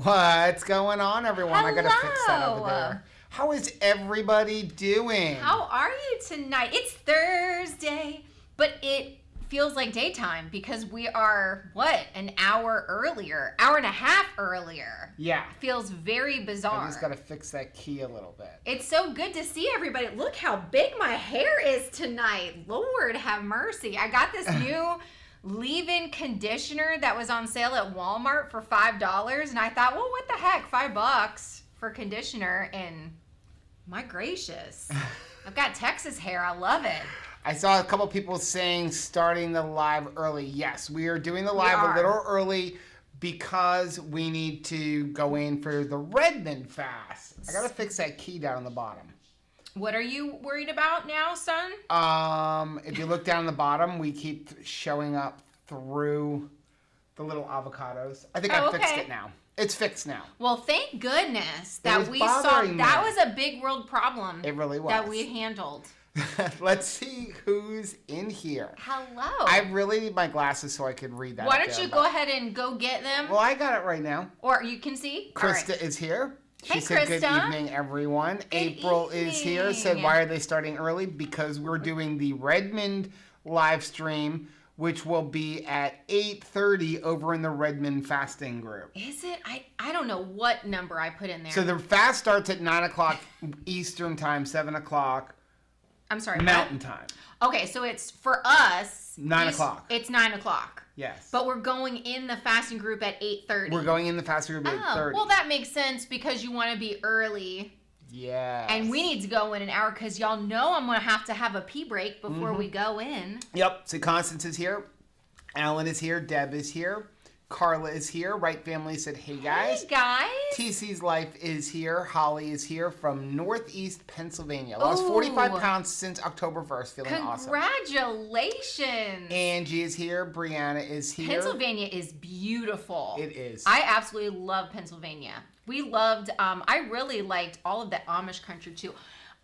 What's going on, everyone? Hello. I gotta fix that over there. How is everybody doing? How are you tonight? It's Thursday, but it feels like daytime because we are, an hour earlier? Hour and a half earlier. Yeah. Feels very bizarre. I just gotta fix that key a little bit. It's so good to see everybody. Look how big my hair is tonight. Lord have mercy. I got this new leave-in conditioner that was on sale at Walmart for $5, and I thought, well, what the heck, $5 for conditioner, and my gracious, I've got Texas hair. I love it. I saw a couple people saying starting the live early. Yes, we are doing the live a little early because we need to go in for the Redmond fast. I gotta fix that key down on the bottom. What are you worried about now, son? If you look down the bottom, we keep showing up through the little avocados. I think I fixed it now. It's fixed now. Well, thank goodness that we saw. That was a big world problem. It really was. That we handled. Let's see who's in here. Hello. I really need my glasses so I can read that. Why don't you go ahead and go get them? Well, I got it right now. Or you can see. Krista is here. She Hey, said, Krista. good evening, everyone. April is here. Said, why are they starting early? Because we're doing the Redmond live stream, which will be at 8:30 over in the Redmond fasting group. Is it? I don't know what number I put in there. So the fast starts at 9 o'clock Eastern time, 7 o'clock I'm sorry, Mountain time. Okay, so it's for us. 9 o'clock. It's 9 o'clock. Yes. But we're going in the fasting group at 8:30. We're going in the fasting group at 8:30. Well, that makes sense because you want to be early. Yeah. And we need to go in an hour because y'all know I'm going to have a pee break before we go in. Yep. So Constance is here. Alan is here. Deb is here. Carla is here. Right Family said, hey, guys. Hey, guys. TC's Life is here. Holly is here from Northeast Pennsylvania. Lost 45 pounds since October 1st. Feeling awesome. Congratulations. Angie is here. Brianna is here. Pennsylvania is beautiful. It is. I absolutely love Pennsylvania. We loved, I really liked all of the Amish country too.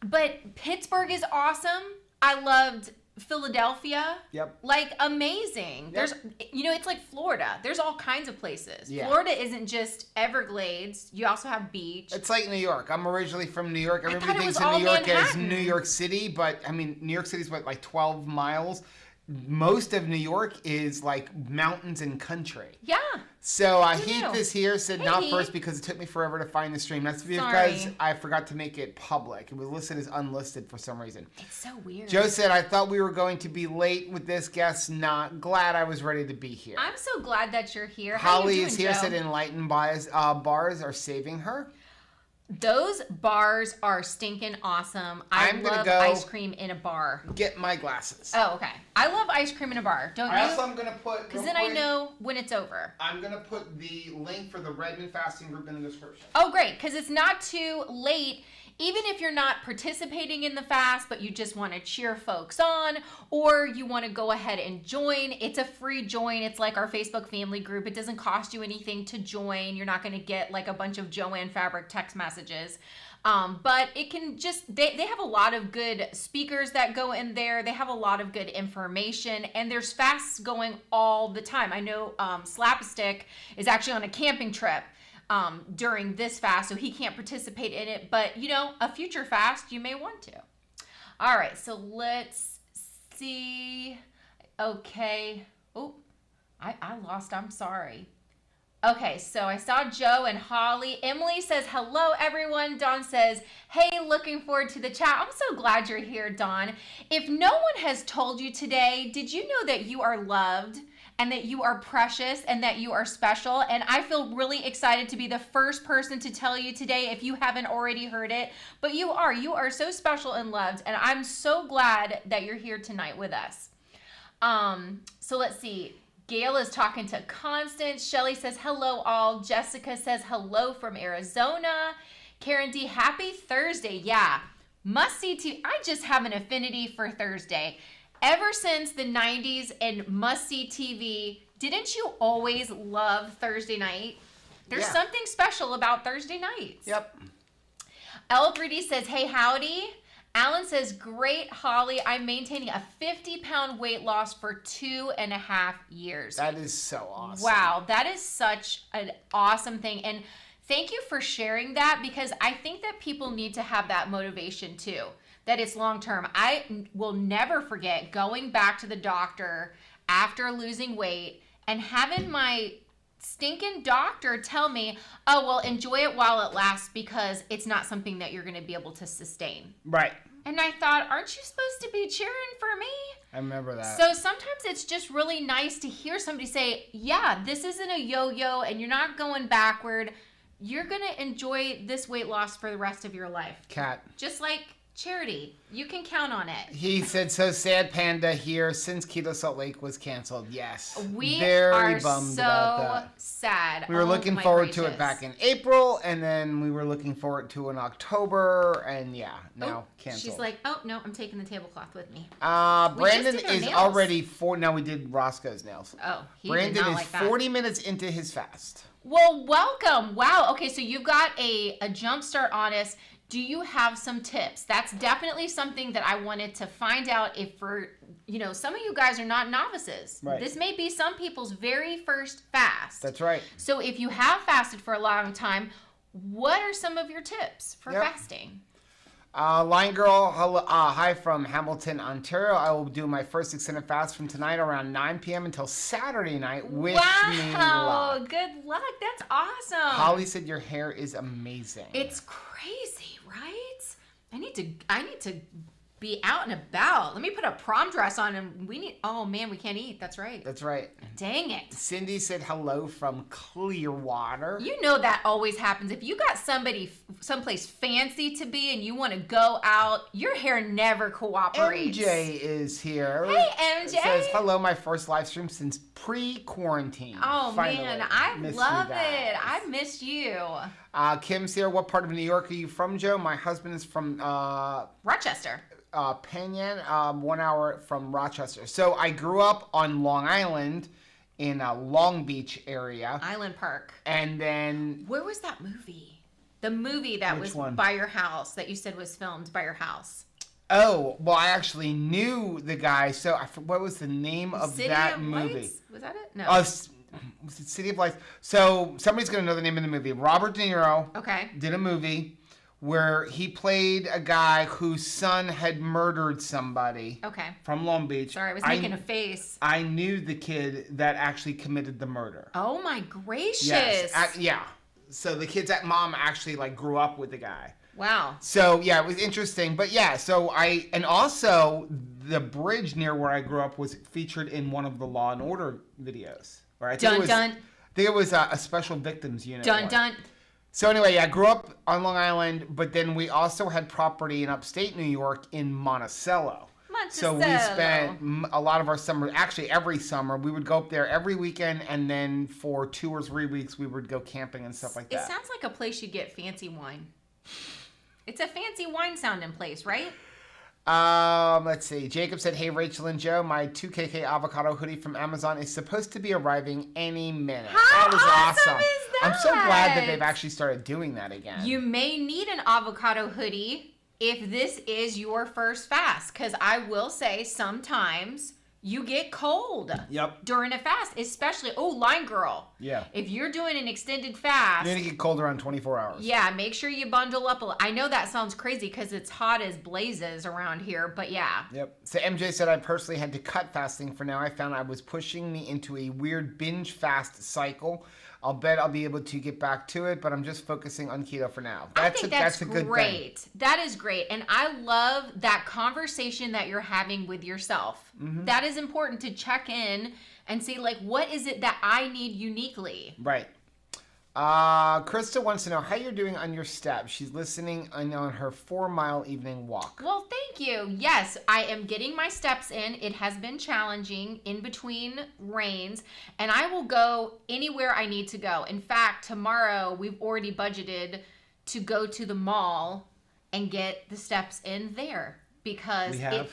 But Pittsburgh is awesome. I loved Philadelphia. Yep. Like, amazing. Yep. There's, it's like Florida. There's all kinds of places. Yeah. Florida isn't just Everglades. You also have beach. It's like New York. I'm originally from New York. Everybody thinks all of New York as Manhattan. New York City, but I mean, New York City's like 12 miles. Most of New York is like mountains and country. Yeah. So Heath is here, said Hey, not Heath. first because it took me forever to find the stream. That's because Sorry. I forgot to make it public. It was listed as unlisted for some reason. It's so weird. Joe said, I thought we were going to be late with this guest. Not glad I was ready to be here. I'm so glad that you're here. How Holly you doing, is here, Joe? said Enlightened bars are saving her. Those bars are stinking awesome. I'm gonna love go ice cream in a bar. Get my glasses. Oh, okay. I love ice cream in a bar. Don't you? Also, I'm going to put... Because then I know when it's over. I'm going to put the link for the Redmond fasting group in the description. Oh, great. Because it's not too late. Even if you're not participating in the fast, but you just want to cheer folks on, or you want to go ahead and join, it's a free join. It's like our Facebook family group. It doesn't cost you anything to join. You're not going to get like a bunch of Joanne Fabric text messages. But it can just, they have a lot of good speakers that go in there. They have a lot of good information, and there's fasts going all the time. I know Slap-a-Stick is actually on a camping trip during this fast, so he can't participate in it, but a future fast you may want to. All right, so let's see. Okay. Oh, I lost. I'm sorry. Okay, so I saw Joe and Holly. Emily says, hello, everyone. Dawn says, hey, looking forward to the chat. I'm so glad you're here, Dawn. If no one has told you today, did you know that you are loved and that you are precious and that you are special? And I feel really excited to be the first person to tell you today if you haven't already heard it. But you are so special and loved, and I'm so glad that you're here tonight with us. So let's see. Gail is talking to Constance. Shelly says, hello all. Jessica says, hello from Arizona. Karen D, happy Thursday. Yeah, must-see TV. I just have an affinity for Thursday. Ever since the 90s and must-see TV, didn't you always love Thursday night? There's something special about Thursday nights. Yep. L3D says, hey, howdy. Alan says, great, Holly. I'm maintaining a 50-pound weight loss for 2.5 years. That is so awesome. Wow, that is such an awesome thing. And Thank you for sharing that, because I think that people need to have that motivation too, that it's long term. I will never forget going back to the doctor after losing weight and having my stinking doctor tell me, oh, well, enjoy it while it lasts because it's not something that you're going to be able to sustain. Right. And I thought, aren't you supposed to be cheering for me? I remember that. So sometimes it's just really nice to hear somebody say, yeah, this isn't a yo-yo and you're not going backward. You're going to enjoy this weight loss for the rest of your life. Cat. Just like charity. You can count on it. He said, so sad Panda here since Keto Salt Lake was canceled. Yes. We Very are bummed so about that. sad. We were looking my forward to gracious. it back in April, and then we were looking forward to it in October, and yeah, now canceled. She's like, oh, no, I'm taking the tablecloth with me. Brandon did our is nails. already no, we did Roscoe's nails. Oh, he Brandon did not is like that. 40 minutes into his fast. Well, welcome. Wow. Okay, so you've got a jump start on us. Do you have some tips? That's definitely something that I wanted to find out if for, some of you guys are not novices. Right. This may be some people's very first fast. That's right. So if you have fasted for a long time, what are some of your tips for fasting? Line Girl, hello, hi from Hamilton, Ontario. I will do my first extended fast from tonight around 9 p.m. until Saturday night. Wish me luck. Good luck. That's awesome. Holly said your hair is amazing. It's crazy, right? I need to be out and about. Let me put a prom dress on and oh man, we can't eat. That's right. That's right. Dang it. Cindy said hello from Clearwater. You know that always happens. If you got somebody someplace fancy to be and you want to go out, your hair never cooperates. MJ is here. Hey, MJ. It says hello, my first live stream since pre-quarantine. Oh Finally. man, I Miss love you it. guys. I missed you. Kim's here. What part of New York are you from, Joe? My husband is from Rochester. Penn, 1 hour from Rochester. So I grew up on Long Island in a Long Beach area. Island Park. And then... Where was that movie? The movie that Which was one? by your house, that you said was filmed by your house. Oh, well, I actually knew the guy. So what was the name of City that of movie? Lights? Was that it? No. Was it City of Lights? So somebody's going to know the name of the movie. Robert De Niro Okay. did a movie where he played a guy whose son had murdered somebody Okay. from Long Beach. Sorry, I was making a face. I knew the kid that actually committed the murder. Oh my gracious. Yes. Yeah. So the kid's mom actually grew up with the guy. Wow. So yeah, it was interesting. But yeah, and also the bridge near where I grew up was featured in one of the Law and Order videos. Or I think Dun. I think it was a special victims unit. Dun. So anyway, yeah, I grew up on Long Island, but then we also had property in upstate New York in Monticello. So we spent a lot of our summer, actually every summer, we would go up there every weekend, and then for 2 or 3 weeks we would go camping and stuff like that. It sounds like a place you get fancy wine. It's a fancy wine sounding place, right? Let's see. Jacob said, hey, Rachel and Joe, my 2KK avocado hoodie from Amazon is supposed to be arriving any minute. How that is awesome awesome. is that? I'm so glad that they've actually started doing that again. You may need an avocado hoodie if this is your first fast, because I will say sometimes you get cold during a fast, especially, Line Girl. Yeah. If you're doing an extended fast. You're going to get cold around 24 hours. Yeah, make sure you bundle up. I know that sounds crazy because it's hot as blazes around here, but yeah. Yep. So MJ said, I personally had to cut fasting for now. I found I was pushing me into a weird binge fast cycle. I'll bet I'll be able to get back to it, but I'm just focusing on keto for now. That's a good great thing. That is great. And I love that conversation that you're having with yourself. Mm-hmm. That is important to check in and see, what is it that I need uniquely? Right. Krista wants to know how you're doing on your steps. She's listening on her 4-mile evening walk. Well, thank you. Yes, I am getting my steps in. It has been challenging in between rains, and I will go anywhere I need to go. In fact, tomorrow we've already budgeted to go to the mall and get the steps in there because we have.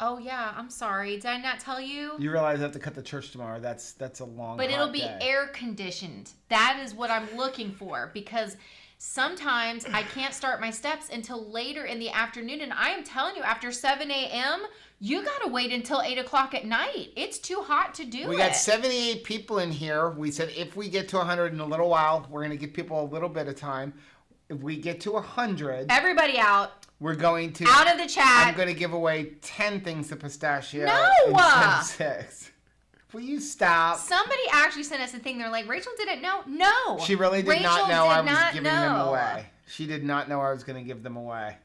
Oh yeah, I'm sorry. Did I not tell you? You realize I have to cut the church tomorrow. That's a long. But it'll be day. air conditioned. That is what I'm looking for because Sometimes I can't start my steps until later in the afternoon. And I am telling you, after 7 a.m., you got to wait until 8 o'clock at night. It's too hot to do it. We got 78 people in here. We said if we get to 100 in a little while, we're going to give people a little bit of time. If we get to 100... Everybody out. We're going to... Out of the chat. I'm going to give away 10 things to pistachio. No! 6. Will you stop? Somebody actually sent us a thing. They're like, Rachel didn't know. No. She really did not know I was giving them away. She did not know I was going to give them away.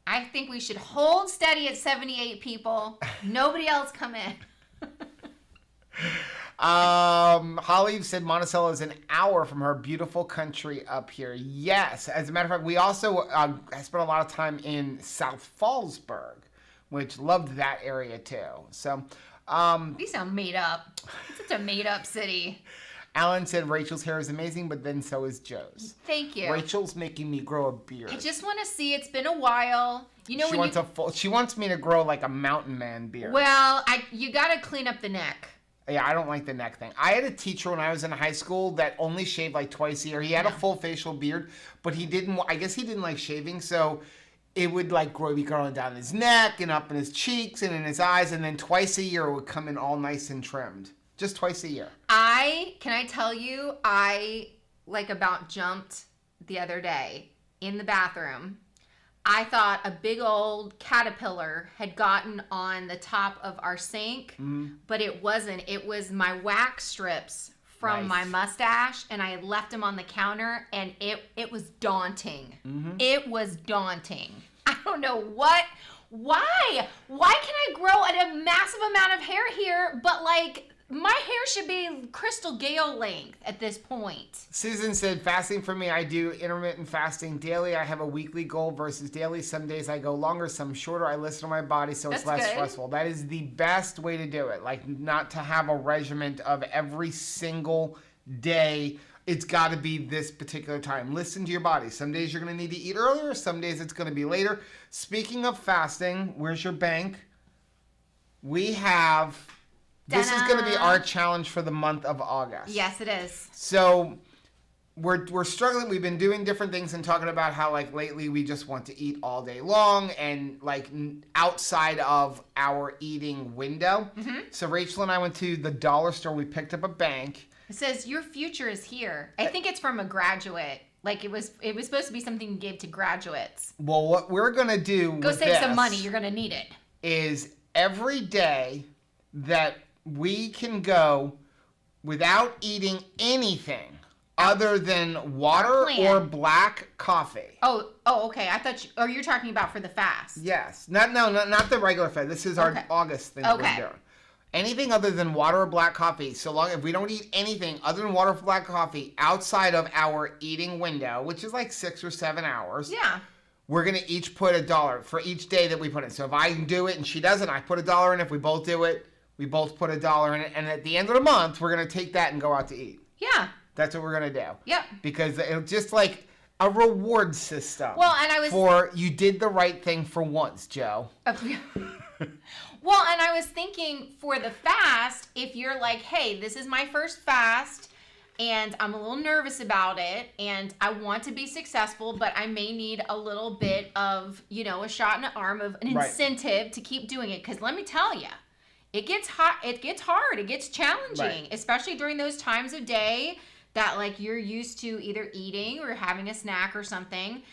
I think we should hold steady at 78 people. Nobody else come in. Holly said Monticello is an hour from her beautiful country up here. Yes. As a matter of fact, we also spent a lot of time in South Fallsburg, which loved that area too. So... these sound made up. It's such a made up city. Alan said Rachel's hair is amazing, but then so is Joe's. Thank you. Rachel's making me grow a beard. I just want to see. It's been a while. You know, she wants me to grow like a mountain man beard. Well, you got to clean up the neck. Yeah, I don't like the neck thing. I had a teacher when I was in high school that only shaved like twice a year. He had a full facial beard, but I guess he didn't like shaving, so it would like be growing down his neck and up in his cheeks and in his eyes, and then twice a year it would come in all nice and trimmed. Just twice a year. Can I tell you, I like about jumped the other day in the bathroom. I thought a big old caterpillar had gotten on the top of our sink, but it wasn't. It was my wax strips from my mustache, and I had left them on the counter, and it was daunting. It was daunting. I don't know why can I grow a massive amount of hair here, but like my hair should be Crystal Gale length at this point. Susan said, fasting for me, I do intermittent fasting daily. I have a weekly goal versus daily. Some days I go longer, some shorter. I listen to my body so it's less stressful. That is the best way to do it. Like, not to have a regimen of every single day. It's got to be this particular time. Listen to your body. Some days you're going to need to eat earlier. Some days it's going to be later. Speaking of fasting, where's your bank? We have... This is going to be our challenge for the month of August. Yes, it is. So we're struggling. We've been doing different things and talking about how like lately we just want to eat all day long and like outside of our eating window. So Rachel and I went to the dollar store. We picked up a bank. It says your future is here. I think it's from a graduate. Like it was supposed to be something you gave to graduates. Well, what we're going to do go save some money. You're going to need it. Is every day that we can go without eating anything other than water or black coffee. Oh, okay. I thought you're talking about for the fast. Yes. Not the regular fast. This is our August thing we're doing. Anything other than water or black coffee, so long if we don't eat anything other than water or black coffee outside of our eating window, which is like 6 or 7 hours. Yeah. We're going to each put $1 for each day that we put in. So if I do it and she doesn't, I put $1 in. If we both do it, we both put $1 in it, and at the end of the month, we're going to take that and go out to eat. Yeah. That's what we're going to do. Yep. Because it's just like a reward system. Well, and for you did the right thing for once, Joe. Well, and I was thinking for the fast, if you're like, hey, this is my first fast, and I'm a little nervous about it, and I want to be successful, but I may need a little bit of, a shot in the arm of an incentive to keep doing it. Because let me tell you, it gets hot. It gets hard. It gets challenging, especially during those times of day that like you're used to either eating or having a snack or something.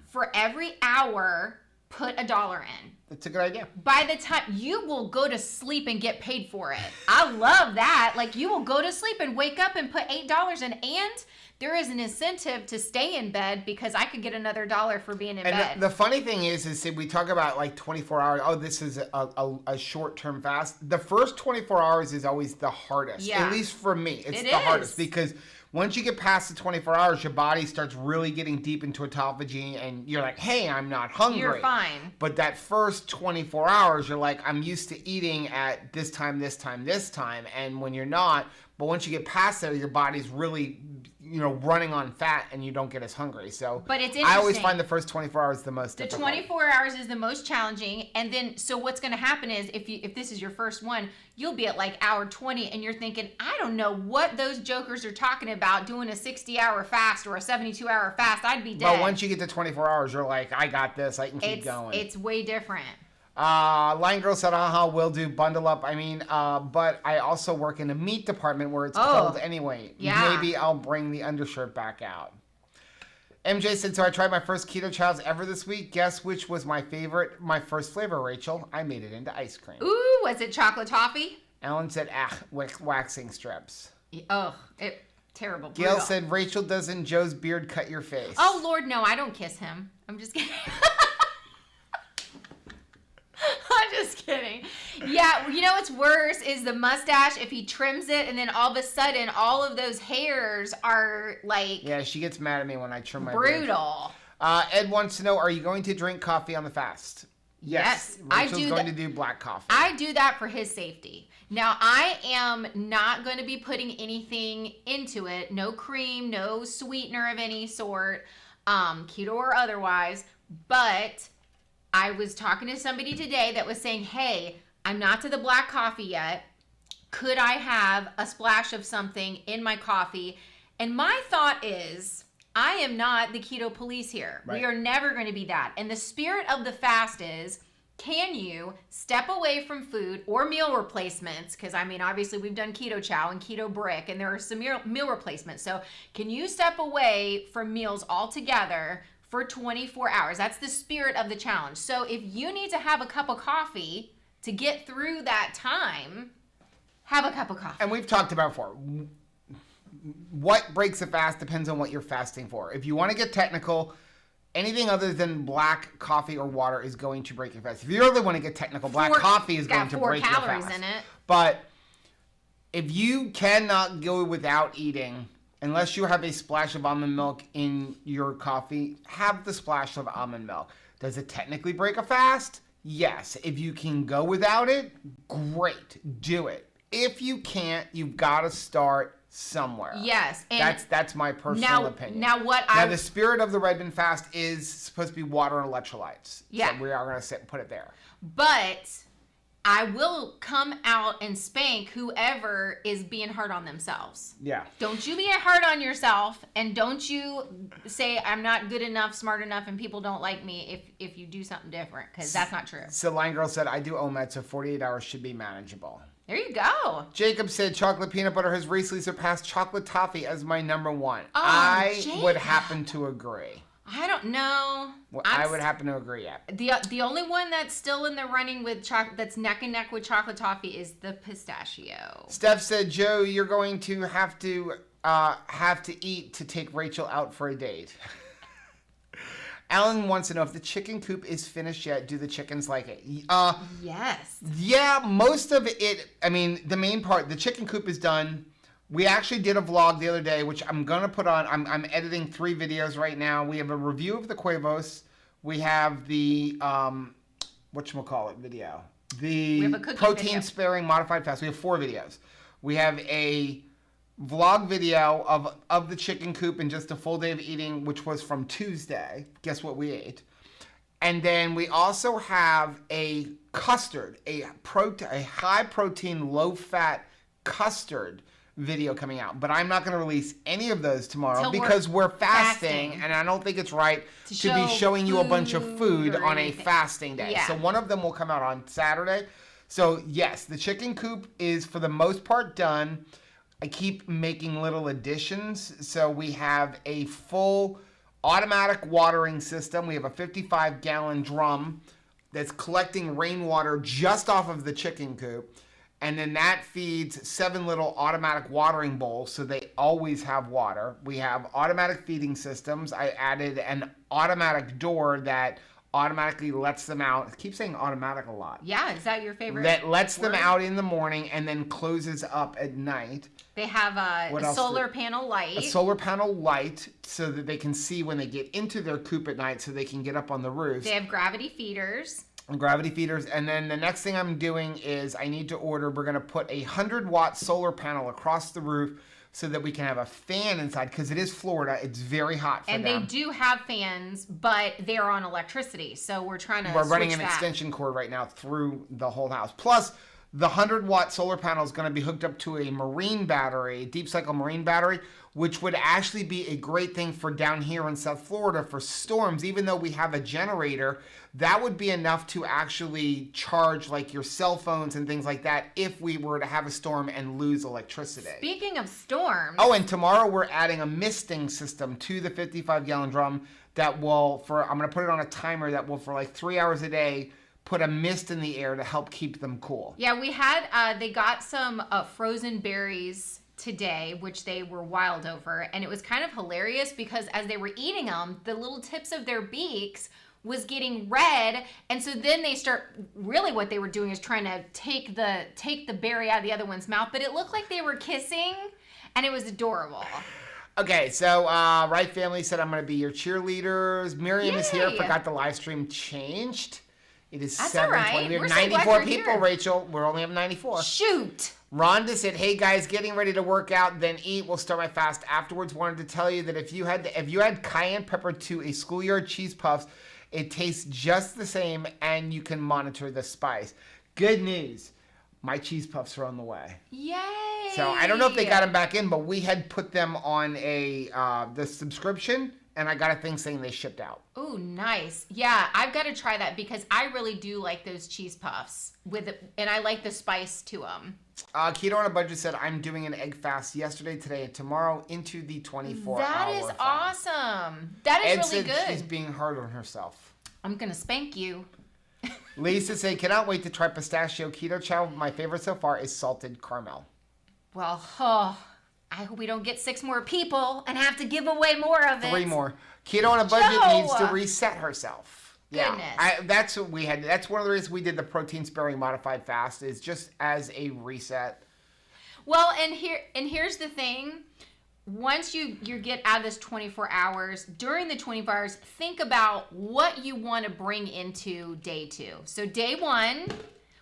For every hour, put $1 in. That's a good idea. By the time you will go to sleep and get paid for it. I love that. Like you will go to sleep and wake up and put $8 in, and there is an incentive to stay in bed because I could get another $1 for being in bed. And the funny thing is we talk about like 24 hours. Oh, this is a short-term fast. The first 24 hours is always the hardest. Yeah. At least for me, it's the hardest because once you get past the 24 hours, your body starts really getting deep into autophagy, and you're like, hey, I'm not hungry. You're fine. But that first 24 hours, you're like, I'm used to eating at this time, and when you're not, but once you get past there, your body's really running on fat and you don't get as hungry. So but it's interesting. I always find the first 24 hours the most difficult. 24 hours is the most challenging. And then, so what's going to happen is if this is your first one, you'll be at like hour 20 and you're thinking, I don't know what those jokers are talking about doing a 60-hour fast or a 72-hour fast. I'd be dead. But once you get to 24 hours, you're like, I got this. I can keep going. It's way different. Line Girl said, will do, bundle up. I mean, but I also work in a meat department where it's cold anyway. Yeah. Maybe I'll bring the undershirt back out. MJ said, so I tried my first keto challenge ever this week. Guess which was my first flavor, Rachel? I made it into ice cream. Ooh, was it chocolate toffee? Ellen said, waxing strips. Terrible. Gail said, Rachel, doesn't Joe's beard cut your face? Oh, Lord, no, I don't kiss him. I'm just kidding. I'm just kidding. Yeah, you know what's worse is the mustache. If he trims it and then all of a sudden all of those hairs are like... Yeah, she gets mad at me when I trim my brutal. beard. Ed wants to know, are you going to drink coffee on the fast? Yes. Rachel's going to do black coffee. I do that for his safety. Now, I am not going to be putting anything into it. No cream, no sweetener of any sort, keto or otherwise. But I was talking to somebody today that was saying, hey, I'm not to the black coffee yet. Could I have a splash of something in my coffee? And my thought is, I am not the keto police here. Right. We are never going to be that. And the spirit of the fast is, can you step away from food or meal replacements? Because, I mean, obviously we've done keto chow and keto brick, and there are some meal replacements. So can you step away from meals altogether for 24 hours? That's the spirit of the challenge. So if you need to have a cup of coffee to get through that time, have a cup of coffee. And we've talked about before. What breaks a fast depends on what you're fasting for. If you want to get technical, anything other than black coffee or water is going to break your fast. If you really want to get technical, black coffee is going to break your fast. 4 calories in it. But if you cannot go without eating, unless you have a splash of almond milk in your coffee, have the splash of almond milk. Does it technically break a fast? Yes. If you can go without it, great. Do it. If you can't, you've got to start somewhere. Yes. And that's my personal opinion. Now the spirit of the Redmond fast is supposed to be water and electrolytes. Yeah. So we are going to put it there. But I will come out and spank whoever is being hard on themselves. Yeah. Don't you be hard on yourself, and don't you say I'm not good enough, smart enough, and people don't like me if you do something different, because that's not true. So Line Girl said, I do OMAD, so 48 hours should be manageable. There you go. Jacob said, chocolate peanut butter has recently surpassed chocolate toffee as my number one. Oh, I Jacob. would happen to agree. I don't know. Well, I would happen to agree, yeah. The only one that's still in the running with chocolate, that's neck and neck with chocolate toffee, is the pistachio. Steph said, Joe, you're going to have to eat to take Rachel out for a date. Alan wants to know if the chicken coop is finished yet. Do the chickens like it? Yes. Yeah, most of it. I mean, the main part, the chicken coop is done. We actually did a vlog the other day, which I'm going to put on. I'm editing 3 videos right now. We have a review of the Cuervos. We have the, whatchamacallit video. The protein-sparing modified fast. We have 4 videos. We have a vlog video of the chicken coop and just a full day of eating, which was from Tuesday. Guess what we ate? And then we also have a custard, a high-protein, low-fat custard video coming out. But I'm not going to release any of those tomorrow because we're fasting, and I don't think it's right to be showing you a bunch of food on a fasting day. Yeah. So one of them will come out on Saturday. So yes, the chicken coop is for the most part done. I keep making little additions. So we have a full automatic watering system. We have a 55-gallon drum that's collecting rainwater just off of the chicken coop. And then that feeds 7 little automatic watering bowls, so they always have water. We have automatic feeding systems. I added an automatic door that automatically lets them out. I keep saying automatic a lot. Yeah, is that your favorite? That lets them out in the morning and then closes up at night. They have a solar panel light. A solar panel light so that they can see when they get into their coop at night so they can get up on the roof. They have gravity feeders. And then the next thing I'm doing is I need to order, we're going to put a 100-watt solar panel across the roof so that we can have a fan inside, because it is Florida. It's very hot for them. And they do have fans, but they're on electricity. So we're trying to We're running an extension cord right now through the whole house. Plus, the 100-watt solar panel is going to be hooked up to a marine battery, a deep cycle marine battery, which would actually be a great thing for down here in South Florida for storms. Even though we have a generator, that would be enough to actually charge like your cell phones and things like that if we were to have a storm and lose electricity. Speaking of storms. Oh, and tomorrow we're adding a misting system to the 55-gallon drum that will, I'm going to put it on a timer that will, for like 3 hours a day, put a mist in the air to help keep them cool. Yeah, we had, they got some frozen berries today, which they were wild over. And it was kind of hilarious because as they were eating them, the little tips of their beaks was getting red. And so then they really what they were doing is trying to take the berry out of the other one's mouth. But it looked like they were kissing and it was adorable. Okay, so Right Family said, I'm going to be your cheerleaders. Miriam is here. Forgot the live stream changed. It is 7:20. Right. We have 94 people, here. Rachel. We're only have 94. Shoot. Rhonda said, hey guys, getting ready to work out, then eat. We'll start my fast afterwards. Wanted to tell you that if you had cayenne pepper to a schoolyard cheese puffs, it tastes just the same and you can monitor the spice. Good news. My cheese puffs are on the way. Yay. So I don't know if they got them back in, but we had put them on the subscription. And I got a thing saying they shipped out. Oh, nice. Yeah, I've got to try that because I really do like those cheese puffs and I like the spice to them. Keto on a Budget said, I'm doing an egg fast yesterday, today, and tomorrow into the 24-hour That is fast. Awesome. That is Ed really said good. She's being hard on herself. I'm going to spank you. Lisa said, cannot wait to try pistachio keto chow. My favorite so far is salted caramel. Well, I hope we don't get 6 more people and have to give away more of it. 3 more. Keto on a Budget needs to reset herself. Goodness. Yeah, that's what we had. That's one of the reasons we did the protein sparing modified fast, is just as a reset. Well, and here's the thing. Once you get out of this 24 hours, during the 24 hours, think about what you want to bring into day 2. So day 1,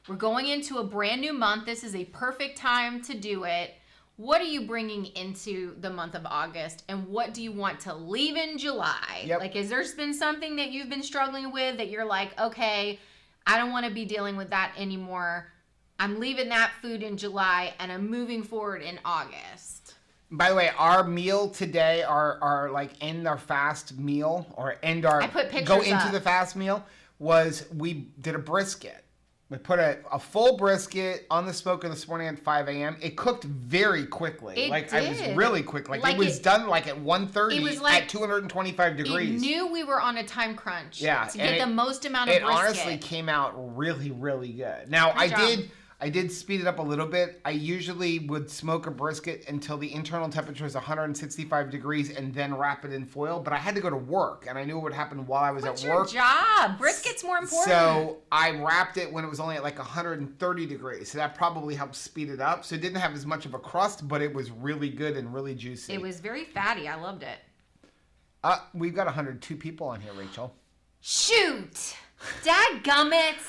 we're going into a brand new month. This is a perfect time to do it. What are you bringing into the month of August, and what do you want to leave in July? Yep. Like, has there been something that you've been struggling with that you're like, okay, I don't want to be dealing with that anymore. I'm leaving that food in July, and I'm moving forward in August. By the way, our meal today, our like end our fast meal, or end our I put pictures go into up. the fast meal, was we did a brisket. We put a full brisket on the smoker this morning at 5 a.m. It cooked very quickly. It It was did. really quick. It was done like at 1:30 at 225 degrees. It knew we were on a time crunch. Yeah, To get the most amount of It brisket. honestly came out really, really good. Now, Good job. I did speed it up a little bit. I usually would smoke a brisket until the internal temperature is 165 degrees and then wrap it in foil. But I had to go to work, and I knew what would happen while I was What's at work. your job? Brisket's more important. So I wrapped it when it was only at like 130 degrees. So that probably helped speed it up. So it didn't have as much of a crust, but it was really good and really juicy. It was very fatty. I loved it. We've got 102 people on here, Rachel. Shoot! Dadgummit!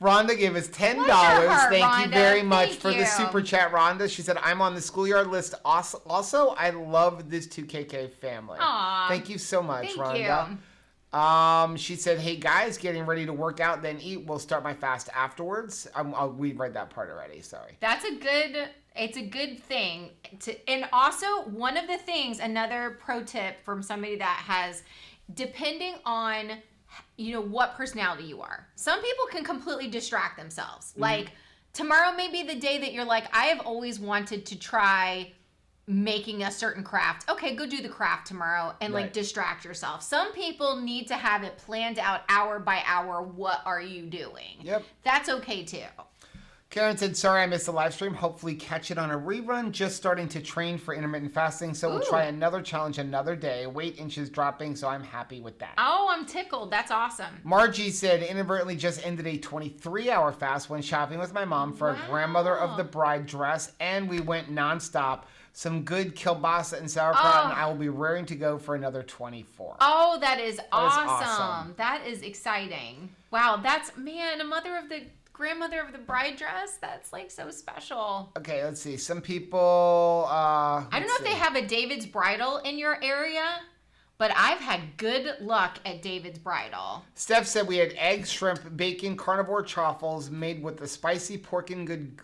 Rhonda gave us $10. heart, Thank Rhonda. you very much Thank for you. the super chat, Rhonda. She said, I'm on the schoolyard list. Also, I love this 2KK family. Aw. Thank you so much, Thank Rhonda. She said, hey guys, getting ready to work out, then eat. We'll start my fast afterwards. We read that part already. Sorry. It's a good thing. And also, one of the things, another pro tip from somebody that has, depending on what personality you are. Some people can completely distract themselves. Mm-hmm. Like, tomorrow may be the day that you're like, I have always wanted to try making a certain craft. Okay, go do the craft tomorrow and like distract yourself. Some people need to have it planned out hour by hour. What are you doing? Yep. That's okay too. Karen said, sorry I missed the live stream. Hopefully catch it on a rerun. Just starting to train for intermittent fasting, so we'll try another challenge another day. Weight inches dropping, so I'm happy with that. Oh, I'm tickled. That's awesome. Margie said, inadvertently just ended a 23-hour fast when shopping with my mom for a grandmother of the bride dress, and we went nonstop. Some good kielbasa and sauerkraut, and I will be raring to go for another 24. Oh, that is awesome. awesome. That is exciting. Wow, that's, man, a mother of the grandmother of the bride dress. That's like so special. Okay, let's see. Some people. I don't know if they have a David's Bridal in your area, but I've had good luck at David's Bridal. Steph said we had eggs, shrimp, bacon, carnivore chaffles made with the spicy pork and good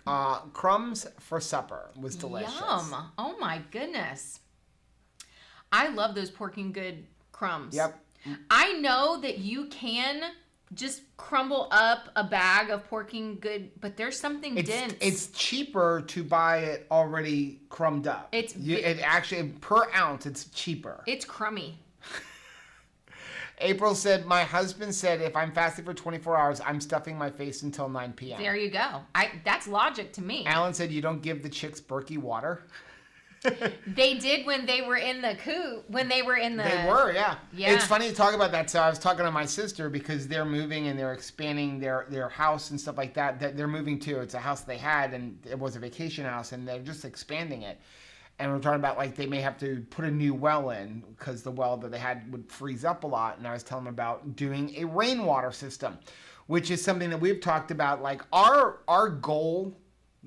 crumbs for supper. It was delicious. Yum. Oh my goodness. I love those pork and good crumbs. Yep. I know that you can just crumble up a bag of pork and good, but there's something dense. It's cheaper to buy it already crumbed up. It actually, per ounce, it's cheaper. It's crummy. April said, my husband said if I'm fasting for 24 hours, I'm stuffing my face until 9 p.m. There you go. That's logic to me. Alan said you don't give the chicks Berkey water. They did when they were in the coop. They were, yeah. Yeah. It's funny to talk about that. So I was talking to my sister because they're moving and they're expanding their house and stuff like that. That they're moving to. It's a house they had and it was a vacation house and they're just expanding it. And we're talking about like they may have to put a new well in because the well that they had would freeze up a lot. And I was telling them about doing a rainwater system, which is something that we've talked about. Like our goal,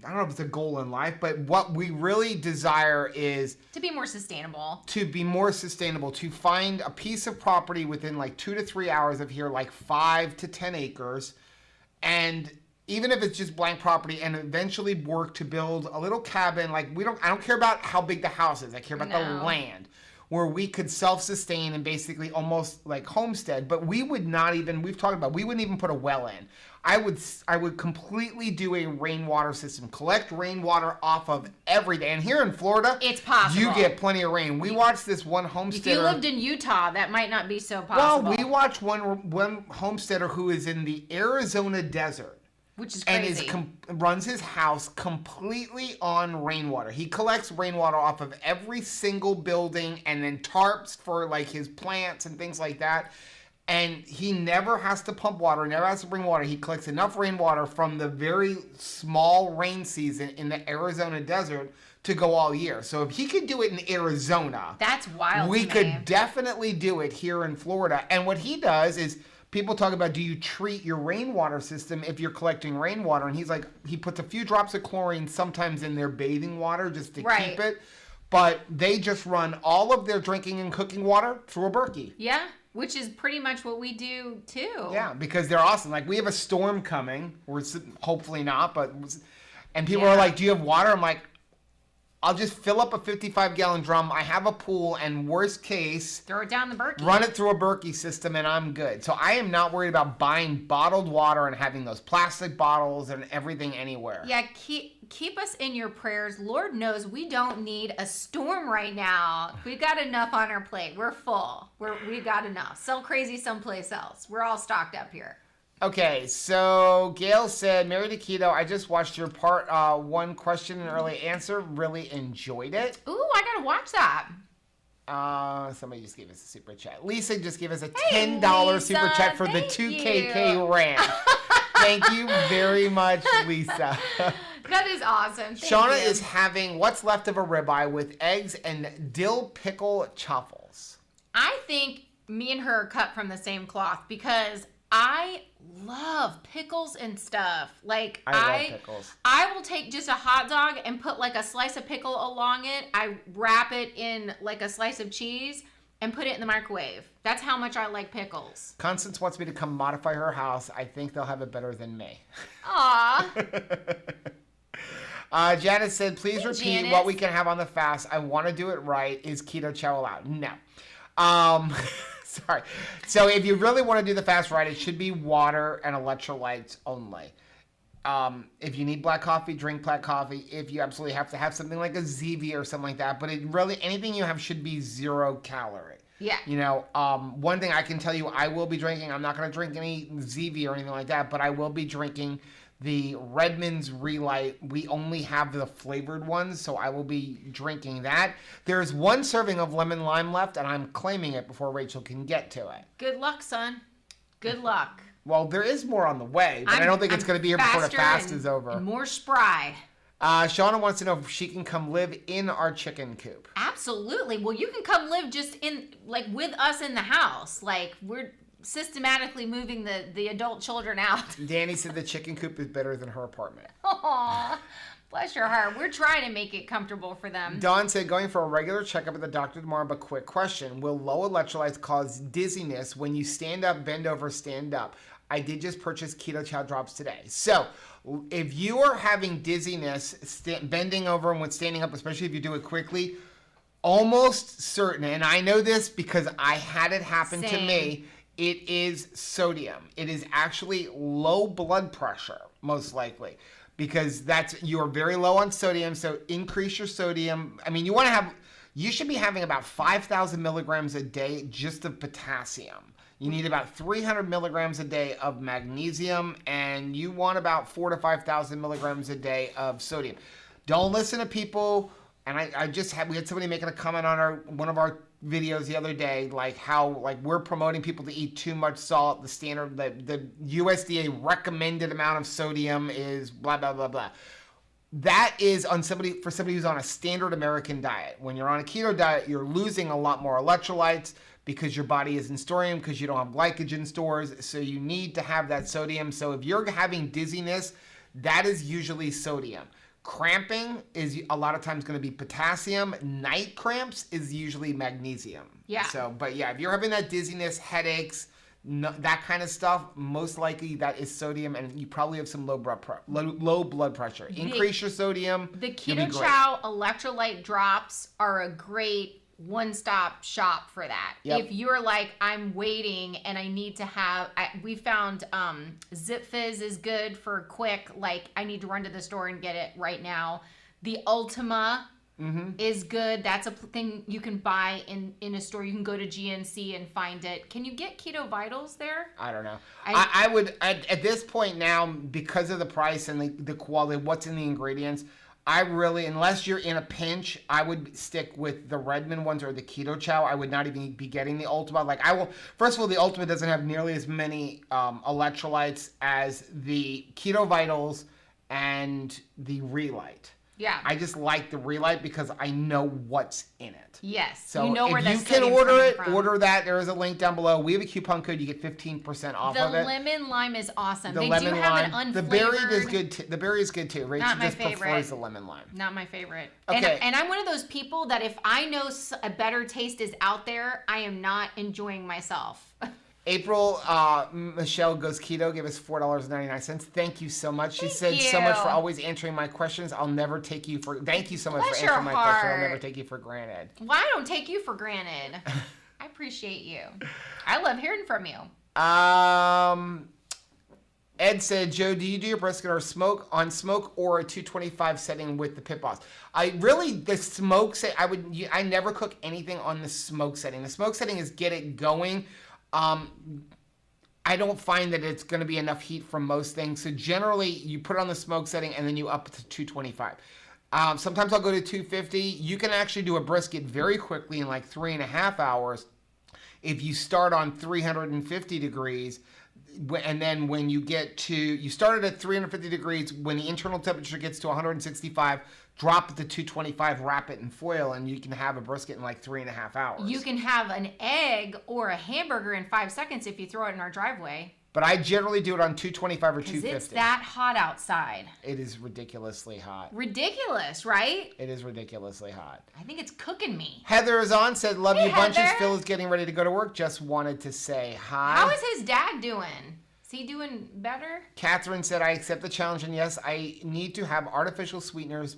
I don't know if it's a goal in life, but what we really desire is to be more sustainable. To find a piece of property within like 2 to 3 hours of here, like 5 to 10 acres. And even if it's just blank property, and eventually work to build a little cabin. Like I don't care about how big the house is. I care about the land where we could self-sustain and basically almost like homestead. But we would not even, we've talked about, we wouldn't even put a well in. I would completely do a rainwater system, collect rainwater off of everything. And here in Florida, it's possible. You get plenty of rain. We watched this one homesteader. If you lived in Utah, that might not be so possible. Well, we watched one homesteader who is in the Arizona desert. Which is crazy. And runs his house completely on rainwater. He collects rainwater off of every single building and then tarps for like his plants and things like that. And he never has to pump water, never has to bring water. He collects enough rainwater from the very small rain season in the Arizona desert to go all year. So if he could do it in Arizona, that's wild. We could definitely do it here in Florida. And what he does is, people talk about, do you treat your rainwater system if you're collecting rainwater? And he's like, he puts a few drops of chlorine sometimes in their bathing water just to keep it. But they just run all of their drinking and cooking water through a Berkey. Yeah, which is pretty much what we do too. Yeah, because they're awesome. Like, we have a storm coming. We're hopefully not, but... And people are like, do you have water? I'm like, I'll just fill up a 55-gallon drum. I have a pool, and worst case... throw it down the Berkey. Run it through a Berkey system, and I'm good. So I am not worried about buying bottled water and having those plastic bottles and everything anywhere. Yeah, keep us in your prayers. Lord knows we don't need a storm right now. We've got enough on our plate. We're full. We got enough. Sell crazy someplace else. We're all stocked up here. Okay, so Gail said, married to keto. I just watched your part 1 question and early answer. Really enjoyed it. Ooh, I gotta watch that. Somebody just gave us a super chat. Lisa just gave us a $10 super chat for the 2KK rant. Thank you very much, Lisa. That is awesome. Shauna is having what's left of a ribeye with eggs and dill pickle chaffles. I think me and her are cut from the same cloth because I love pickles and stuff. Like, I love pickles. I will take just a hot dog and put like a slice of pickle along it. I wrap it in like a slice of cheese and put it in the microwave. That's how much I like pickles. Constance wants me to come modify her house. I think they'll have it better than me. Aww. Janice said, please repeat what we can have on the fast. I want to do it right. Is keto chow allowed? No. Sorry. So if you really want to do the fast right, it should be water and electrolytes only. If you need black coffee, drink black coffee. If you absolutely have to have something like a Zevia or something like that. But it really, anything you have should be 0 calorie. Yeah. You know, one thing I can tell you I will be drinking, I'm not going to drink any Zevia or anything like that, but I will be drinking the Redmond's Relight. We only have the flavored ones, so I will be drinking that. There's 1 serving of lemon lime left, and I'm claiming it before Rachel can get to it. Good luck, son. Good luck. Well, there is more on the way, but I don't think it's going to be here before the fast is over. And more spry. Shauna wants to know if she can come live in our chicken coop. Absolutely. Well, you can come live just in, like, with us in the house. Like, systematically moving the adult children out. Danny said the chicken coop is better than her apartment. Aw, bless your heart. We're trying to make it comfortable for them. Dawn said, going for a regular checkup at the doctor tomorrow, but quick question. Will low electrolytes cause dizziness when you stand up, bend over, stand up? I did just purchase Keto Chow drops today. So if you are having dizziness, bending over and when standing up, especially if you do it quickly, almost certain, and I know this because I had it happen to me, it is sodium. It is actually low blood pressure, most likely, because you're very low on sodium, so increase your sodium. I mean, you should be having about 5,000 milligrams a day just of potassium. You need about 300 milligrams a day of magnesium, and you want about 4,000 to 5,000 milligrams a day of sodium. Don't listen to people. And we had somebody making a comment on one of our videos the other day, how we're promoting people to eat too much salt. The standard, the USDA recommended amount of sodium is blah blah blah blah. That is for somebody who's on a standard American diet. When you're on a keto diet, you're losing a lot more electrolytes because your body isn't storing them because you don't have glycogen stores. So you need to have that sodium. So if you're having dizziness, that is usually sodium. Cramping is a lot of times going to be potassium. Night cramps is usually magnesium. Yeah. So, but yeah, if you're having that dizziness, headaches, that kind of stuff, most likely that is sodium, and you probably have some low blood pressure. Increase your sodium. The Keto Chow electrolyte drops are a great one-stop shop for that. Yep. If you're like, I'm waiting and I need to have, we found Zip Fizz is good for quick, like I need to run to the store and get it right now. The Ultima is good. That's a thing you can buy in a store. You can go to GNC and find it. Can you get Keto Vitals there? I don't know. I would, at this point now, because of the price and the quality, what's in the ingredients, I really, unless you're in a pinch, I would stick with the Redmond ones or the Keto Chow. I would not even be getting the Ultima. First of all, the Ultima doesn't have nearly as many electrolytes as the Keto Vitals and the Relight. Yeah. I just like the Relight because I know what's in it. Yes. So you know where if you can order that. There is a link down below. We have a coupon code. You get 15% off of it. The lemon lime is awesome. The they lemon do have lime. an unflavored. The berry is good too. The berry is good too. Rachel just prefers the lemon lime. Not my favorite. Okay. And I'm one of those people that if I know a better taste is out there, I am not enjoying myself. April, Michelle goes keto, gave us $4.99. Thank you so much. She said you. so much for always answering my questions. I'll never take you for, thank you so much for answering my question. I'll never take you for granted. Well, I don't take you for granted. I appreciate you. I love hearing from you. Ed said, Joe, do you do your brisket on smoke or a 225 setting with the pit boss? The smoke I never cook anything on the smoke setting. The smoke setting is get it going. I don't find that it's going to be enough heat from most things. So generally, you put it on the smoke setting and then you up it to 225. Sometimes I'll go to 250. You can actually do a brisket very quickly in like 3.5 hours if you start on 350 degrees. And then when you you start it at 350 degrees, when the internal temperature gets to 165, drop it to 225, wrap it in foil, and you can have a brisket in like 3.5 hours. You can have an egg or a hamburger in 5 seconds if you throw it in our driveway. But I generally do it on 225 or 250. It's that hot outside. It is ridiculously hot. Ridiculous, right? It is ridiculously hot. I think it's cooking me. Heather is on, said, love you bunches. Heather. Phil is getting ready to go to work. Just wanted to say hi. How is his dad doing? Is he doing better? Catherine said, I accept the challenge, and yes, I need to have artificial sweeteners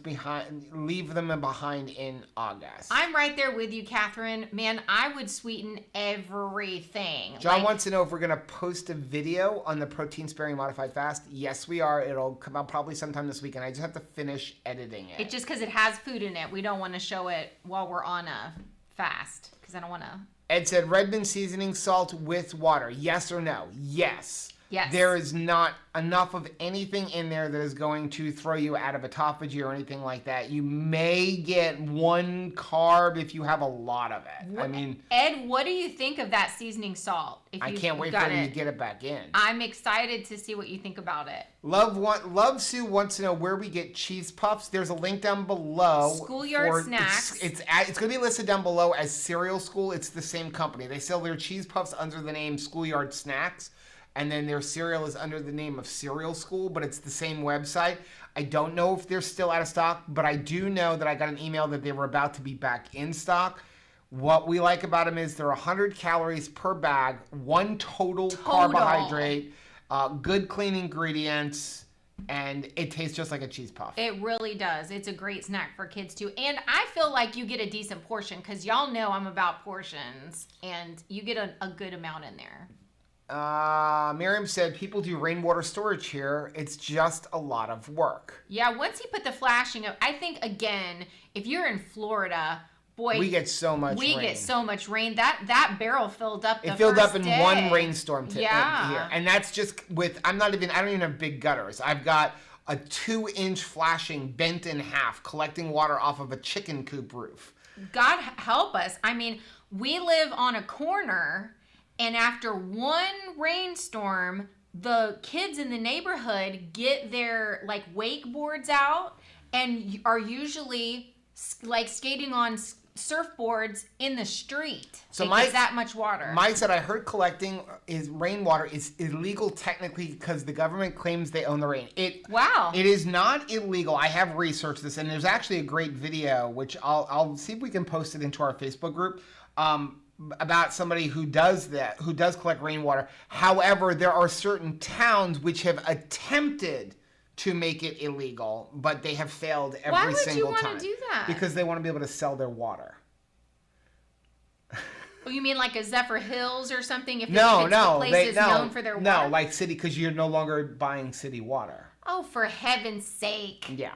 leave them behind in August. I'm right there with you, Catherine. Man, I would sweeten everything. John wants to know if we're going to post a video on the protein-sparing modified fast. Yes, we are. It'll come out probably sometime this weekend. I just have to finish editing it. It's just because it has food in it. We don't want to show it while we're on a fast because I don't want to. Ed said, Redmond seasoning salt with water. Yes or no? Yes. Yes. There is not enough of anything in there that is going to throw you out of autophagy or anything like that. You may get one carb if you have a lot of it. I mean, Ed, what do you think of that seasoning salt? I can't wait for you to get it back in. I'm excited to see what you think about it. Love Sue wants to know where we get cheese puffs. There's a link down below. Schoolyard Snacks. It's going to be listed down below as Cereal School. It's the same company. They sell their cheese puffs under the name Schoolyard Snacks. And then their cereal is under the name of Cereal School, but it's the same website. I don't know if they're still out of stock, but I do know that I got an email that they were about to be back in stock. What we like about them is they're 100 calories per bag, one total carbohydrate, good clean ingredients, and it tastes just like a cheese puff. It really does. It's a great snack for kids too. And I feel like you get a decent portion because y'all know I'm about portions, and you get a good amount in there. Miriam said, people do rainwater storage here. It's just a lot of work. Yeah, once you put the flashing up, I think, again, if you're in Florida, boy, we get so much rain. We get so much rain. That barrel filled up It filled up in one rainstorm here. Yeah. And that's just with, I don't even have big gutters. I've got a 2-inch flashing bent in half collecting water off of a chicken coop roof. God help us. I mean, we live on a corner. And after one rainstorm, the kids in the neighborhood get their like wakeboards out and are usually like skating on surfboards in the street. So Mike, that much water. Mike said, I heard collecting rainwater is illegal technically because the government claims they own the rain. Wow. It is not illegal. I have researched this, and there's actually a great video, which I'll see if we can post it into our Facebook group. About somebody who does collect rainwater. However, there are certain towns which have attempted to make it illegal, but they have failed every single time. Why would you want to do that? Because they want to be able to sell their water. Well, you mean like a Zephyr Hills or something? If it's a place known for their water? No, like city, because you're no longer buying city water. Oh, for heaven's sake. Yeah.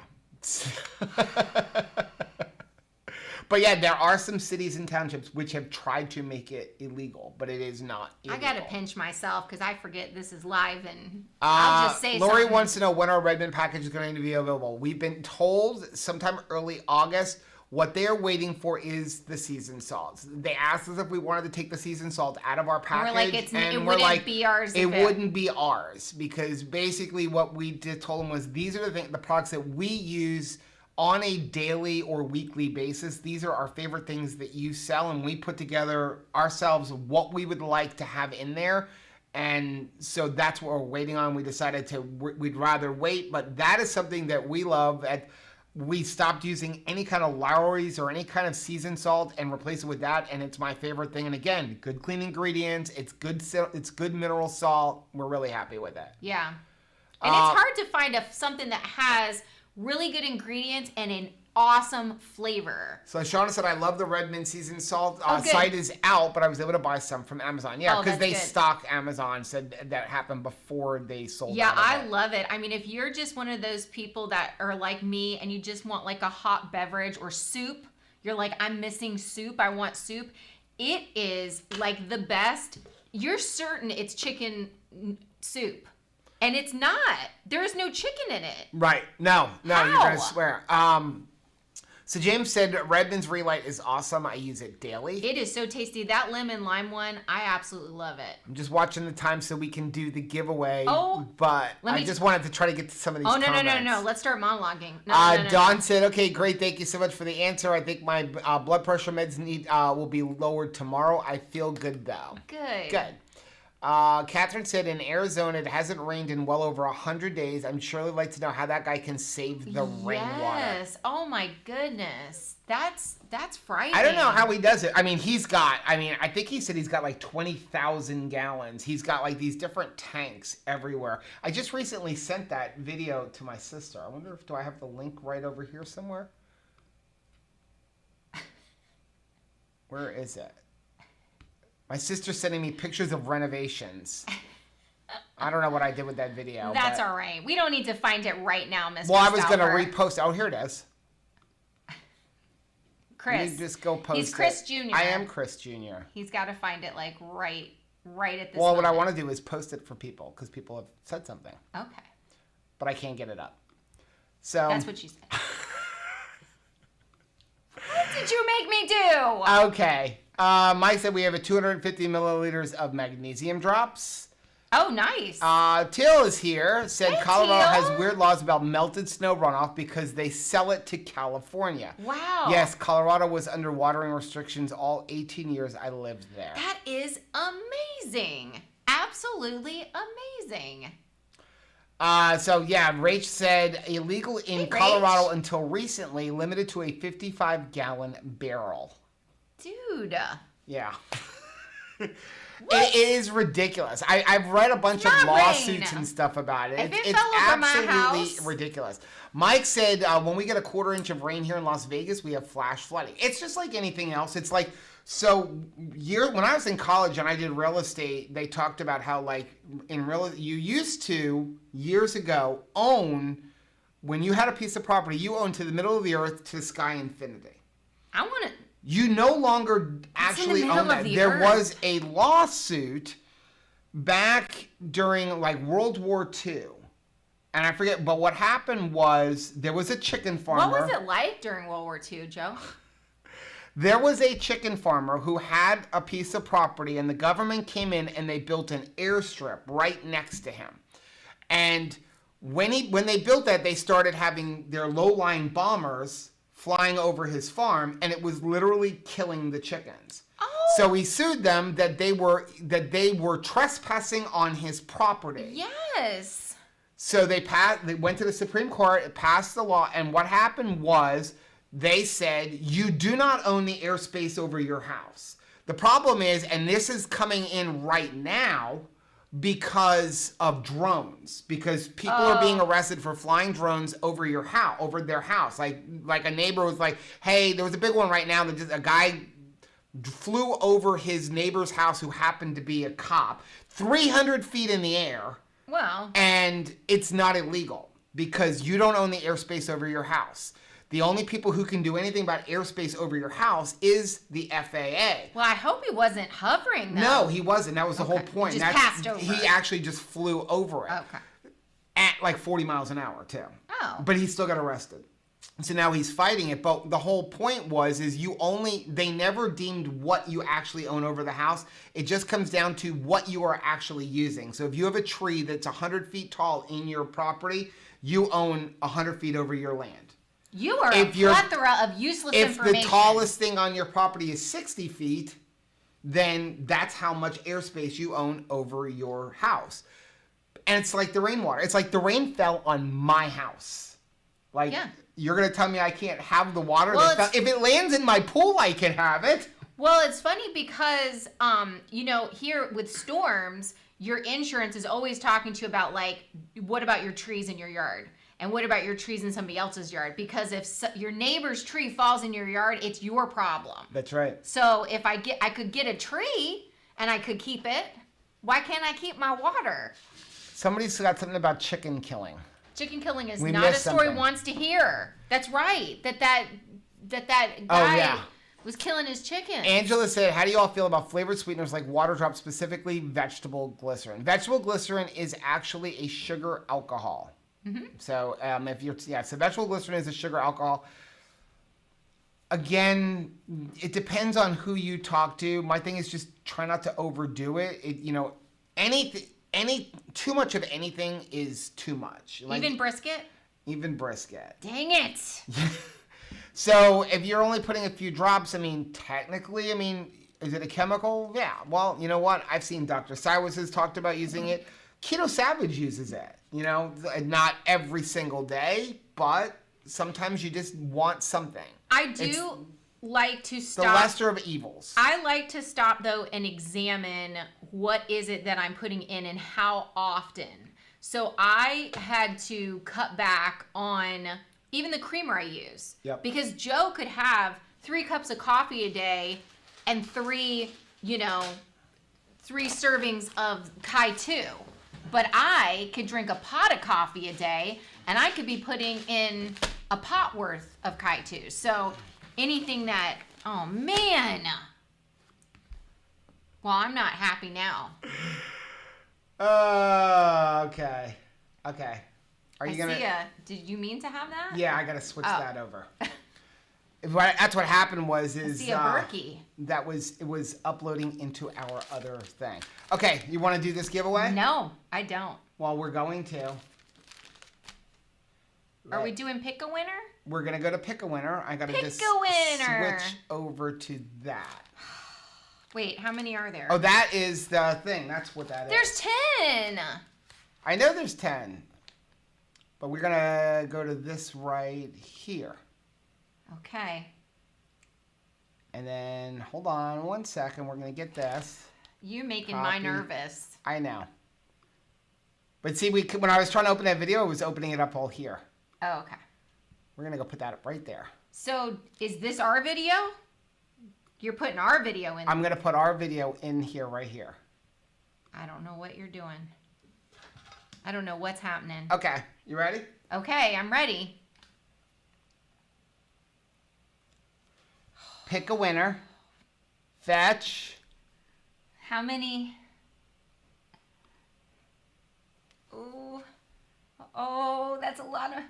But yeah, there are some cities and townships which have tried to make it illegal, but it is not illegal. I gotta pinch myself because I forget this is live, and I'll just say Lori something. wants to know when our Redmond package is going to be available. We've been told sometime early August. What they are waiting for is the seasoned salts. They asked us if we wanted to take the seasoned salt out of our package. It wouldn't be ours. It wouldn't be ours because basically what we did told them was these are the products that we use on a daily or weekly basis. These are our favorite things that you sell, and we put together ourselves what we would like to have in there. And so that's what we're waiting on. We decided we'd rather wait, but that is something that we love. We stopped using any kind of Lowry's or any kind of seasoned salt and replaced it with that, and it's my favorite thing. And again, good clean ingredients. It's good mineral salt. We're really happy with it. Yeah, and it's hard to find something that has really good ingredients and an awesome flavor. So Shauna said, I love the Redmond seasoned salt. Site is out, but I was able to buy some from Amazon. Yeah, because they stock Amazon. Said that happened before they sold out. I love it. I mean, if you're just one of those people that are like me and you just want like a hot beverage or soup, you're like, I'm missing soup. I want soup. It is like the best. You're certain it's chicken soup. And it's not. There is no chicken in it. Right. No, How? You're going to swear. So James said Redmond's Relight is awesome. I use it daily. It is so tasty. That lemon lime one, I absolutely love it. I'm just watching the time so we can do the giveaway. Oh, but I just wanted to try to get to some of these comments. No. Let's start monologuing. Dawn said, okay, great. Thank you so much for the answer. I think my blood pressure meds will be lowered tomorrow. I feel good, though. Good. Catherine said, in Arizona, it hasn't rained in well over 100 days. I'm surely like to know how that guy can save the rainwater. Yes. Oh, my goodness. That's frightening. I don't know how he does it. I mean, I think he said he's got like 20,000 gallons. He's got like these different tanks everywhere. I just recently sent that video to my sister. I wonder do I have the link right over here somewhere? Where is it? My sister's sending me pictures of renovations. I don't know what I did with that video. That's all right. We don't need to find it right now, Mr. Well, I was going to repost. Oh, here it is. Chris. Let me just go post He's Chris Jr. I am Chris Jr. He's got to find it like right right at this Well, moment. what I want to do is post it for people because people have said something. Okay. But I can't get it up. So That's what you said. What did you make me do? Okay. Mike said we have a 250 milliliters of magnesium drops. Oh, nice. Teal is here. Said Hey, Colorado Teal. has weird laws about melted snow runoff because they sell it to California. Wow. Yes, Colorado was under watering restrictions all 18 years I lived there. That is amazing. Absolutely amazing. Rach said illegal in Hey, Colorado Rach. until recently, limited to a 55-gallon barrel. Dude. Yeah. It is ridiculous. I've read a bunch of not lawsuits rain. and stuff about it. If it It's fell over my absolutely house- ridiculous. Mike said when we get a quarter inch of rain here in Las Vegas, we have flash flooding. It's just like anything else. It's like, when I was in college and I did real estate, they talked about how you used to, years ago, when you had a piece of property, you owned to the middle of the earth to sky infinity. I want to... You no longer actually middle own of that. the There earth. was a lawsuit back during World War II. And I forget, but what happened was there was a chicken farmer. What was it like during World War II, Joe? There was a chicken farmer who had a piece of property and the government came in and they built an airstrip right next to him. And when they built that, they started having their low-lying bombers flying over his farm, and it was literally killing the chickens. Oh. So he sued them that they were trespassing on his property. Yes. So they went to the Supreme Court, it passed the law, and what happened was they said you do not own the airspace over your house. The problem is, and this is coming in right now, because of drones, because people are being arrested for flying drones over their house. Like a neighbor was like, hey, there was a big one right now that just a guy flew over his neighbor's house who happened to be a cop 300 feet in the air. Well. And it's not illegal because you don't own the airspace over your house. The only people who can do anything about airspace over your house is the FAA. Well, I hope he wasn't hovering, though. No, he wasn't. That was the whole point. He just passed over He it. actually just flew over it. Okay. At like 40 miles an hour, too. Oh. But he still got arrested. So now he's fighting it. But the whole point they never deemed what you actually own over the house. It just comes down to what you are actually using. So if you have a tree that's 100 feet tall in your property, you own 100 feet over your land. You are a plethora of useless information. If the tallest thing on your property is 60 feet, then that's how much airspace you own over your house. And it's like the rainwater. It's like the rain fell on my house. Like, you're going to tell me I can't have the water that fell? If it lands in my pool, I can have it. Well, it's funny because, here with storms, your insurance is always talking to you about, what about your trees in your yard? And what about your trees in somebody else's yard? Because if your neighbor's tree falls in your yard, it's your problem. That's right. So if I could get a tree and I could keep it, why can't I keep my water? Somebody's got something about chicken killing. Chicken killing is not a story wants to hear. That's right. That guy was killing his chickens. Angela said, how do you all feel about flavored sweeteners like water drops, specifically vegetable glycerin? Vegetable glycerin is actually a sugar alcohol. Mm-hmm. So so vegetable glycerin is a sugar alcohol. Again, it depends on who you talk to. My thing is just try not to overdo it. Too much of anything is too much. Even brisket? Even brisket. Dang it. So if you're only putting a few drops, technically, is it a chemical? Yeah. Well, you know what? I've seen Dr. Cyrus has talked about using it. Keto Savage uses it. Not every single day, but sometimes you just want something. I do like to stop. The lesser of evils. I like to stop, though, and examine what is it that I'm putting in and how often. So I had to cut back on even the creamer I use. Yep. Because Joe could have 3 cups of coffee a day and 3 servings of Kai 2. But I could drink a pot of coffee a day, and I could be putting in a pot worth of Kai 2. So anything that, oh man. Well, I'm not happy now. Okay. Okay. Are you gonna? Did you mean to have that? Yeah, I gotta switch that over. That's what happened was I see a Berkey. It was uploading into our other thing. Okay, you want to do this giveaway? No, I don't. Well, we're going to. Are we doing pick a winner? We're gonna go to pick a winner. I gotta just switch over to that. Wait, how many are there? Oh, that is the thing. That's what that is. There's 10. I know there's 10. But we're gonna go to this right here. Okay. And then, hold on 1 second. We're gonna get this. You making my nervous. I know. But see, when I was trying to open that video, it was opening it up all here. Oh, okay. We're gonna go put that up right there. So, is this our video? You're putting our video in. I'm gonna put our video in here, right here. I don't know what you're doing. I don't know what's happening. Okay, you ready? Okay, I'm ready. Pick a winner. Fetch. How many? Oh, that's a lot of...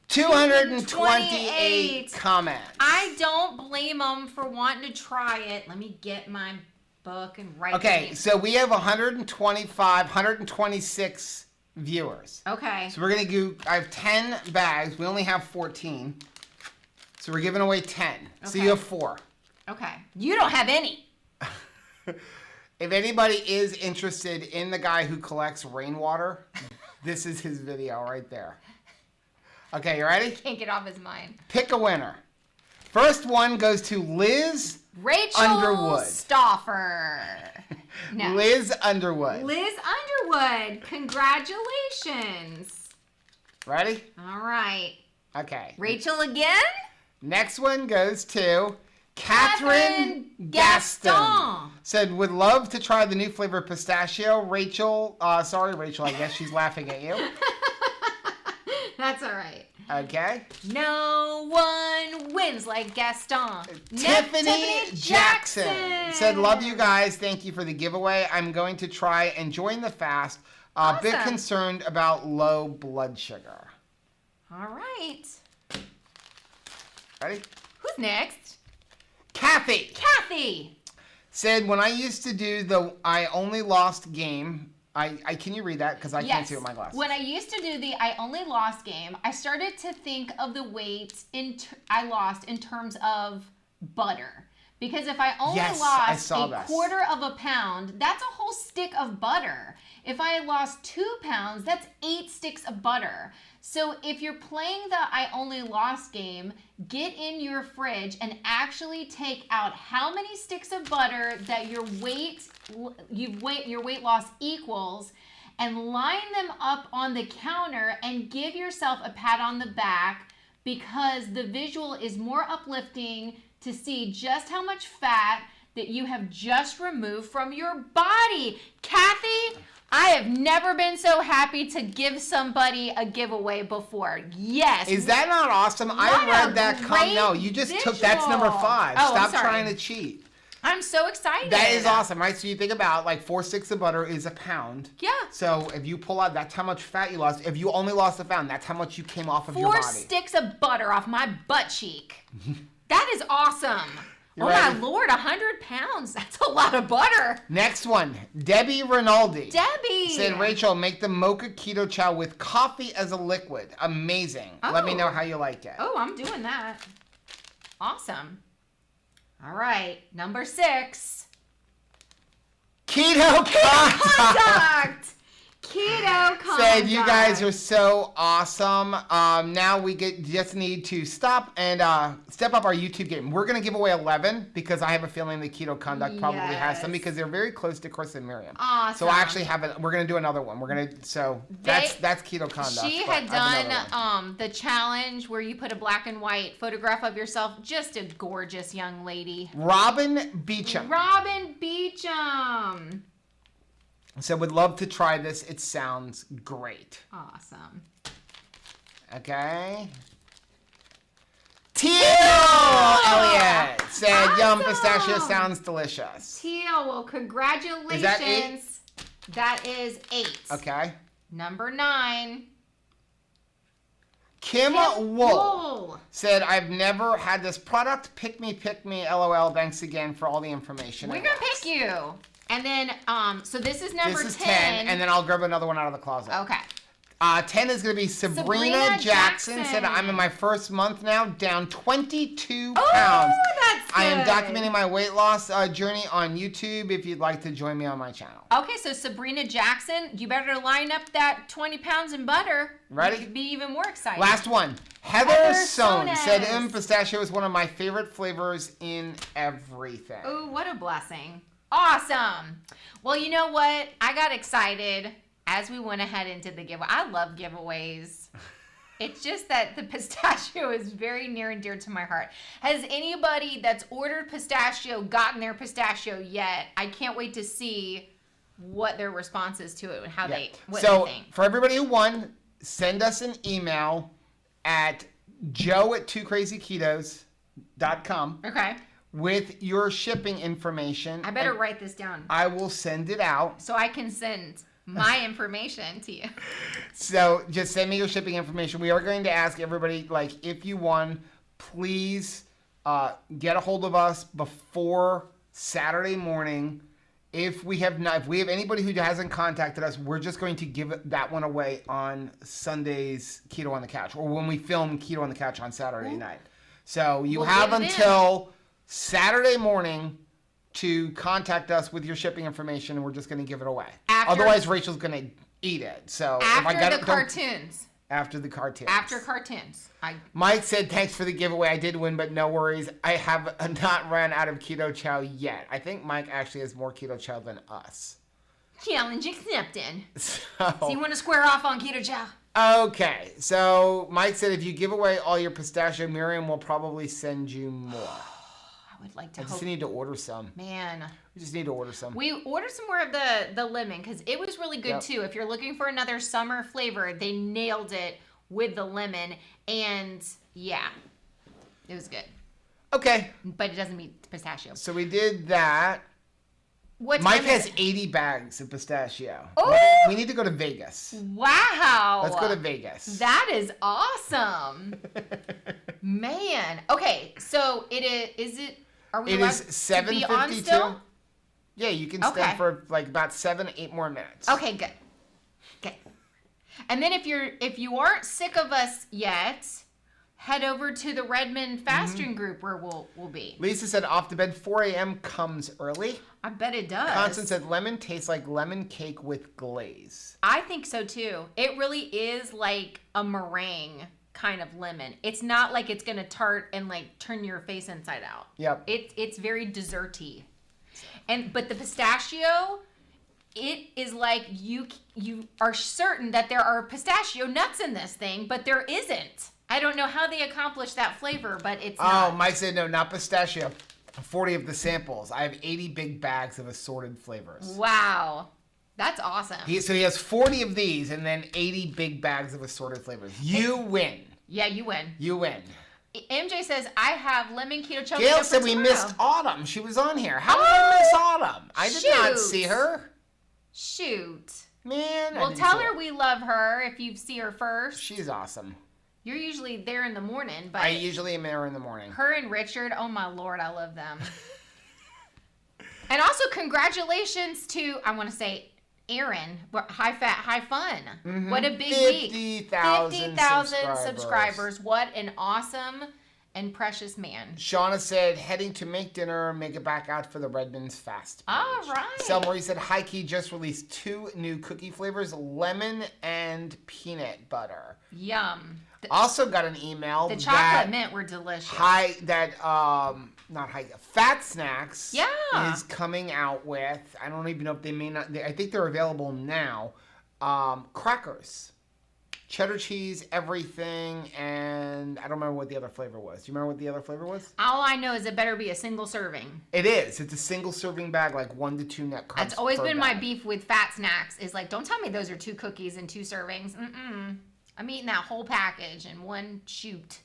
228 comments. I don't blame them for wanting to try it. Let me get my book and write. Okay, so we have 126 viewers. Okay. So we're going to do, I have 10 bags. We only have 14. So we're giving away 10. Okay. So you have 4. Okay. You don't have any. If anybody is interested in the guy who collects rainwater, this is his video right there. Okay, you ready? Can't get off his mind. Pick a winner. First one goes to Rachel Stauffer. No. Liz Underwood. Liz Underwood. Congratulations. Ready? All right. Okay. Rachel again? Next one goes to Catherine Gaston. Said, would love to try the new flavor pistachio. Rachel, sorry, Rachel, I guess she's laughing at you. That's all right. Okay. No one wins like Gaston. Tiffany Jackson said, love you guys. Thank you for the giveaway. I'm going to try and join the fast. A bit concerned about low blood sugar. All right. Ready? Who's next? Kathy. Kathy. Said, when I used to do the I Only Lost game, can you read that? Because I can't see with my glasses. When I used to do the I Only Lost game, I started to think of the weight I lost in terms of butter. Because if I only lost a quarter of a pound, that's a whole stick of butter. If I lost 2 pounds, that's 8 sticks of butter. So if you're playing the I Only Lost game, get in your fridge and actually take out how many sticks of butter that your weight loss equals, and line them up on the counter and give yourself a pat on the back, because the visual is more uplifting to see just how much fat that you have just removed from your body. Kathy, I have never been so happy to give somebody a giveaway before. Yes. Is that not awesome? I read that comment. No, you just took, that's number 5. Oh, Stop trying to cheat. I'm so excited. That is awesome, right? So you think about, like, 4 sticks of butter is a pound. Yeah. So if you pull out, that's how much fat you lost. If you only lost a pound, that's how much you came off of your body. 4 sticks of butter off my butt cheek. That is awesome. My Lord, 100 pounds. That's a lot of butter. Next one, Debbie Rinaldi. Debbie. Said, Rachel, make the mocha keto chow with coffee as a liquid. Amazing. Oh. Let me know how you like it. Oh, I'm doing that. Awesome. All right, number 6. Keto conduct. Keto conduct. Said, you guys are so awesome. Now we just need to step up our YouTube game. We're going to give away 11 because I have a feeling the keto conduct probably has some, because they're very close to Chris and Miriam. Awesome. So I actually we're going to do another one. That's keto conduct. She had done the challenge where you put a black and white photograph of yourself. Just a gorgeous young lady. Robin Beecham. So would love to try this. It sounds great. Awesome. Okay. Teal Elliott said, yum, pistachio sounds delicious. Teal, well, congratulations. Is that 8? That is 8. Okay. Number 9. Kim Wool said, I've never had this product. Pick me, LOL. Thanks again for all the information. We're going to pick you. And then, so this is number 10. This is 10, and then I'll grab another one out of the closet. Okay. 10 is going to be Sabrina Jackson. Said, I'm in my first month now, down 22 pounds. That's good. I am documenting my weight loss journey on YouTube if you'd like to join me on my channel. Okay, so Sabrina Jackson, you better line up that 20 pounds in butter. Ready? You could be even more excited. Last one. Heather Sohn said, Sones. pistachio is one of my favorite flavors in everything. Ooh, what a blessing. Awesome. Well, you know what? I got excited as we went ahead into the giveaway. I love giveaways. It's just that the pistachio is very near and dear to my heart. Has anybody that's ordered pistachio gotten their pistachio yet? I can't wait to see what their response is to it and how they think. So for everybody who won, send us an email at joe@twocrazyketos.com. Okay. With your shipping information. I better write this down. I will send it out. So I can send my information to you. So just send me your shipping information. We are going to ask everybody, like, if you won, please get a hold of us before Saturday morning. If we have anybody who hasn't contacted us, we're just going to give that one away on Sunday's Keto on the Couch, or when we film Keto on the Couch on Saturday night. So you have until Saturday morning to contact us with your shipping information, and we're just going to give it away. Otherwise, Rachel's going to eat it. So after the cartoons. After the cartoons. After cartoons. Mike said, thanks for the giveaway. I did win, but no worries. I have not run out of keto chow yet. I think Mike actually has more keto chow than us. Challenge accepted. So you want to square off on keto chow? Okay. So Mike said, if you give away all your pistachio, Miriam will probably send you more. I would like to. I just need to order some. Man. We just need to order some. We ordered some more of the lemon because it was really good too. If you're looking for another summer flavor, they nailed it with the lemon. And yeah, it was good. Okay. But it doesn't meet pistachio. So we did that. Mike has 80 bags of pistachio. Oh! We need to go to Vegas. Wow. Let's go to Vegas. That is awesome. Man. Okay, so are we allowed to be on still? Yeah, you can stay for like about 7-8 more minutes. Okay, good. Okay. And then if you aren't sick of us yet, head over to the Redmond fasting group where we'll be. Lisa said off to bed 4 a.m. comes early. I bet it does. Constance said lemon tastes like lemon cake with glaze. I think so too. It really is like a meringue kind of lemon. It's not like it's gonna tart and like turn your face inside out. Yep. It's very desserty. But the pistachio, it is like you are certain that there are pistachio nuts in this thing, but there isn't. I don't know how they accomplished that flavor, but it's not. Oh, Mike said no, not pistachio. 40 of the samples. I have 80 big bags of assorted flavors. Wow. That's awesome. So he has 40 of these and then 80 big bags of assorted flavors. You win. Yeah, you win. You win. MJ says, I have lemon keto chocolate. Gail said we missed Autumn. She was on here. How did I miss Autumn? I did not see her. Shoot. Man. Well, tell her we love her if you see her first. She's awesome. You're usually there in the morning, but I usually am there in the morning. Her and Richard, oh my Lord, I love them. And also congratulations to, I want to say, Aaron, High Fat, High Fun. Mm-hmm. What a big 50,000 subscribers. What an awesome and precious man. Shauna said, heading to make dinner, make it back out for the Redmond's fast page. All right. Selmarie said, High Key just released 2 new cookie flavors, lemon and peanut butter. Yum. Also got an email. The chocolate mint were delicious. Fat Snacks is coming out with, I don't even know if they may not, I think they're available now, crackers. Cheddar cheese, everything, and I don't remember what the other flavor was. Do you remember what the other flavor was? All I know is it better be a single serving. It is. It's a single serving bag, like 1 to 2 net carbs. That's always been my beef with Fat Snacks, is like, don't tell me those are 2 cookies and 2 servings. I'm eating that whole package in one shoot.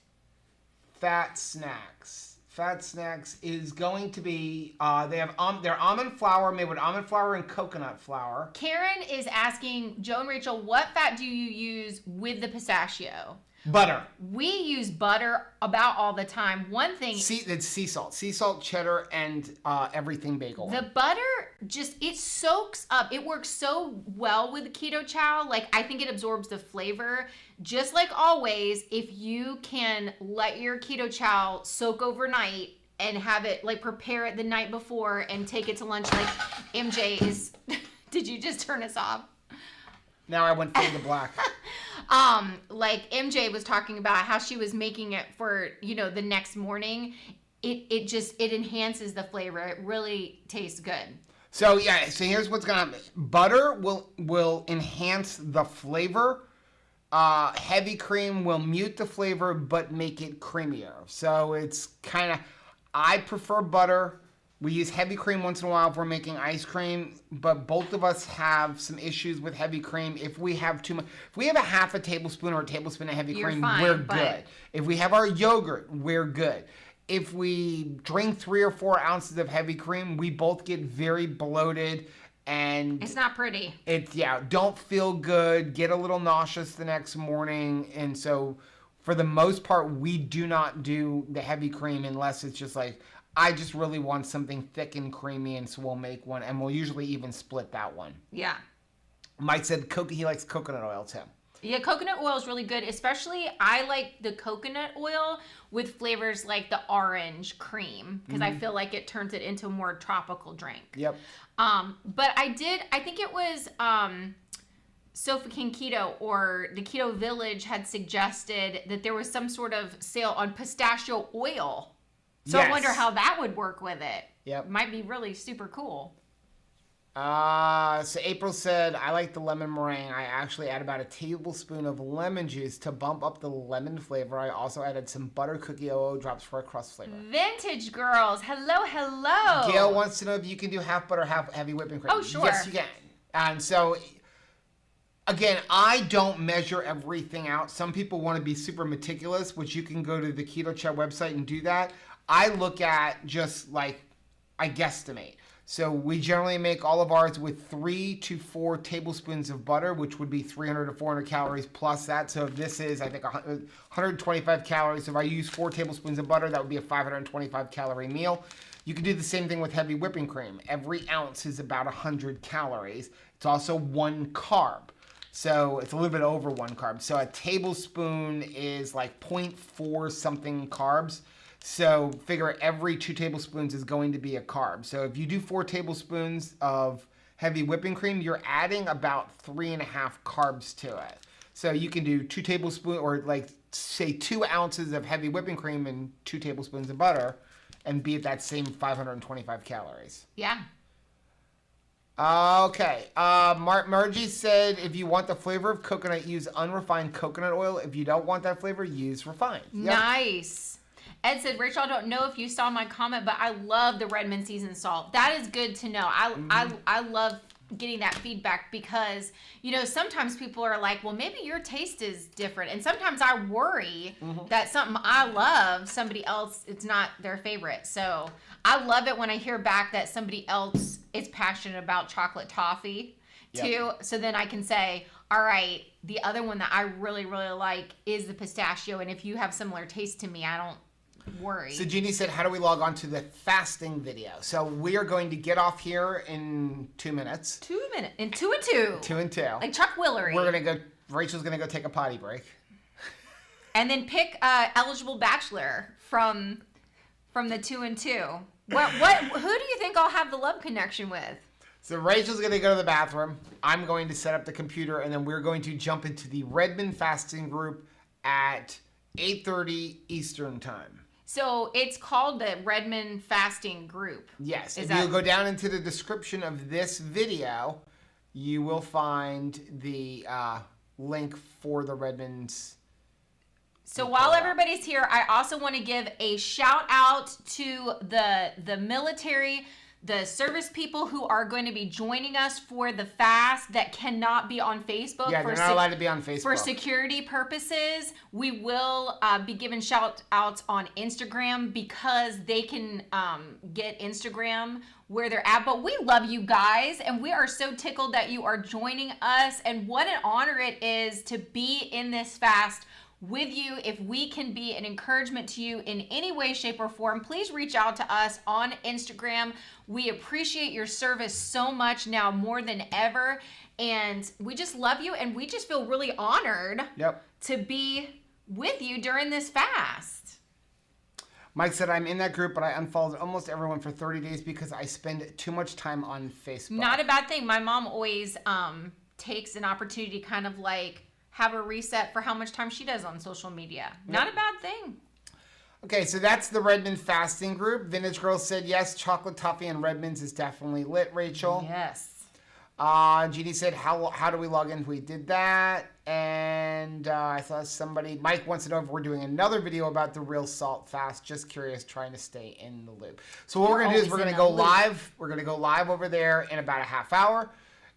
Fat Snacks. Fat Snacks is going to be, they have their almond flour made with almond flour and coconut flour. Karen is asking, Joe and Rachel, what fat do you use with the pistachio? Butter. We use butter about all the time. One thing... It's sea salt, cheddar, and everything bagel. The butter it soaks up. It works so well with the keto chow. Like, I think it absorbs the flavor. Just like always, if you can let your keto chow soak overnight and have it, like, prepare it the night before and take it to lunch, like MJ is... Did you just turn us off? Now I went fade to black. Like MJ was talking about how she was making it for, the next morning. It enhances the flavor. It really tastes good. So here's what's gonna happen. Butter will enhance the flavor. Heavy cream will mute the flavor but make it creamier. So it's I prefer butter. We use heavy cream once in a while if we're making ice cream, but both of us have some issues with heavy cream. If we have too much, if we have a half a tablespoon or a tablespoon of heavy cream, we're good. If we have our yogurt, we're good. If we drink 3 or 4 ounces of heavy cream, we both get very bloated and it's not pretty. Don't feel good, get a little nauseous the next morning, and so for the most part, we do not do the heavy cream unless it's just like, I just really want something thick and creamy, and so we'll make one, and we'll usually even split that one. Yeah. Mike said he likes coconut oil too. Yeah, coconut oil is really good. Especially, I like the coconut oil with flavors like the orange cream because I feel like it turns it into a more tropical drink. Yep. But I think it was Sofa King Keto or the Keto Village had suggested that there was some sort of sale on pistachio oil. So yes. I wonder how that would work with it. Yep. Might be really super cool. So April said, I like the lemon meringue. I actually add about a tablespoon of lemon juice to bump up the lemon flavor. I also added some butter cookie OO drops for a crust flavor. Vintage girls. Hello. Gail wants to know if you can do half butter, half heavy whipping cream. Oh, sure. Yes, you can. And so, again, I don't measure everything out. Some people want to be super meticulous, which you can go to the Keto Chat website and do that. I look at just like, I guesstimate. So we generally make all of ours with 3 to 4 tablespoons of butter, which would be 300 to 400 calories plus that. So this is, I think, 125 calories. So if I use 4 tablespoons of butter, that would be a 525 calorie meal. You can do the same thing with heavy whipping cream. Every ounce is about 100 calories. It's also 1 carb. So it's a little bit over 1 carb. So a tablespoon is like 0.4 something carbs. So figure every 2 tablespoons is going to be a carb. So if you do 4 tablespoons of heavy whipping cream, you're adding about 3.5 carbs to it. So you can do 2 tablespoons or like say 2 ounces of heavy whipping cream and 2 tablespoons of butter and be at that same 525 calories. Yeah. Okay. Margie said if you want the flavor of coconut, use unrefined coconut oil. If you don't want that flavor, use refined. Yep. Nice. Ed said, Rachel, I don't know if you saw my comment, but I love the Redmond seasoned salt. That is good to know. I love getting that feedback because, sometimes people are like, well, maybe your taste is different. And sometimes I worry that something I love, somebody else, it's not their favorite. So I love it when I hear back that somebody else is passionate about chocolate toffee too. Yep. So then I can say, all right, the other one that I really, really like is the pistachio. And if you have similar taste to me, I don't worry. So Jeannie said, how do we log on to the fasting video? So we are going to get off here in 2 minutes. 2 minutes. In 2 and 2. 2 and 2. Like Chuck Willery. Rachel's going to go take a potty break. And then pick eligible bachelor from the 2 and 2. Who do you think I'll have the love connection with? So Rachel's going to go to the bathroom. I'm going to set up the computer, and then we're going to jump into the Redmond fasting group at 8:30 Eastern time. So it's called the Redmond Fasting Group. Yes. If you go down into the description of this video, you will find the link for the Redmond's. So while everybody's here, I also want to give a shout out to the military, the service people who are going to be joining us for the fast that cannot be on Facebook. Yeah, they're not allowed to be on Facebook. For security purposes, we will be giving shout outs on Instagram because they can get Instagram where they're at. But we love you guys, and we are so tickled that you are joining us, and what an honor it is to be in this fast with you. If we can be an encouragement to you in any way, shape, or form, please reach out to us on Instagram. We appreciate your service so much now more than ever, and we just love you, and we just feel really honored to be with you during this fast. Mike said, I'm in that group, but I unfollowed almost everyone for 30 days because I spend too much time on Facebook. Not a bad thing. My mom always takes an opportunity to kind of like have a reset for how much time she does on social media. Not a bad thing. Okay, so that's the Redmond fasting group. Vintage Girl said, yes, chocolate toffee and Redmond's is definitely lit, Rachel. Yes. Jeannie said, how do we log in? We did that. And I thought Mike wants to know if we're doing another video about the real salt fast. Just curious, trying to stay in the loop. So what we're going to do is we're going to go live. We're going to go live over there in about a half hour.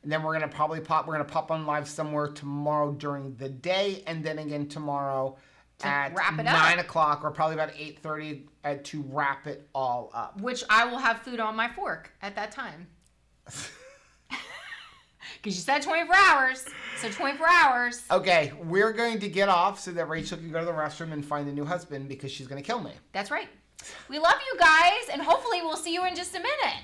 And then we're going to pop on live somewhere tomorrow during the day. And then again tomorrow at 9 o'clock or probably about 8:30 to wrap it all up. Which I will have food on my fork at that time. Because you said 24 hours. So 24 hours. Okay, we're going to get off so that Rachel can go to the restroom and find a new husband because she's going to kill me. That's right. We love you guys, and hopefully we'll see you in just a minute.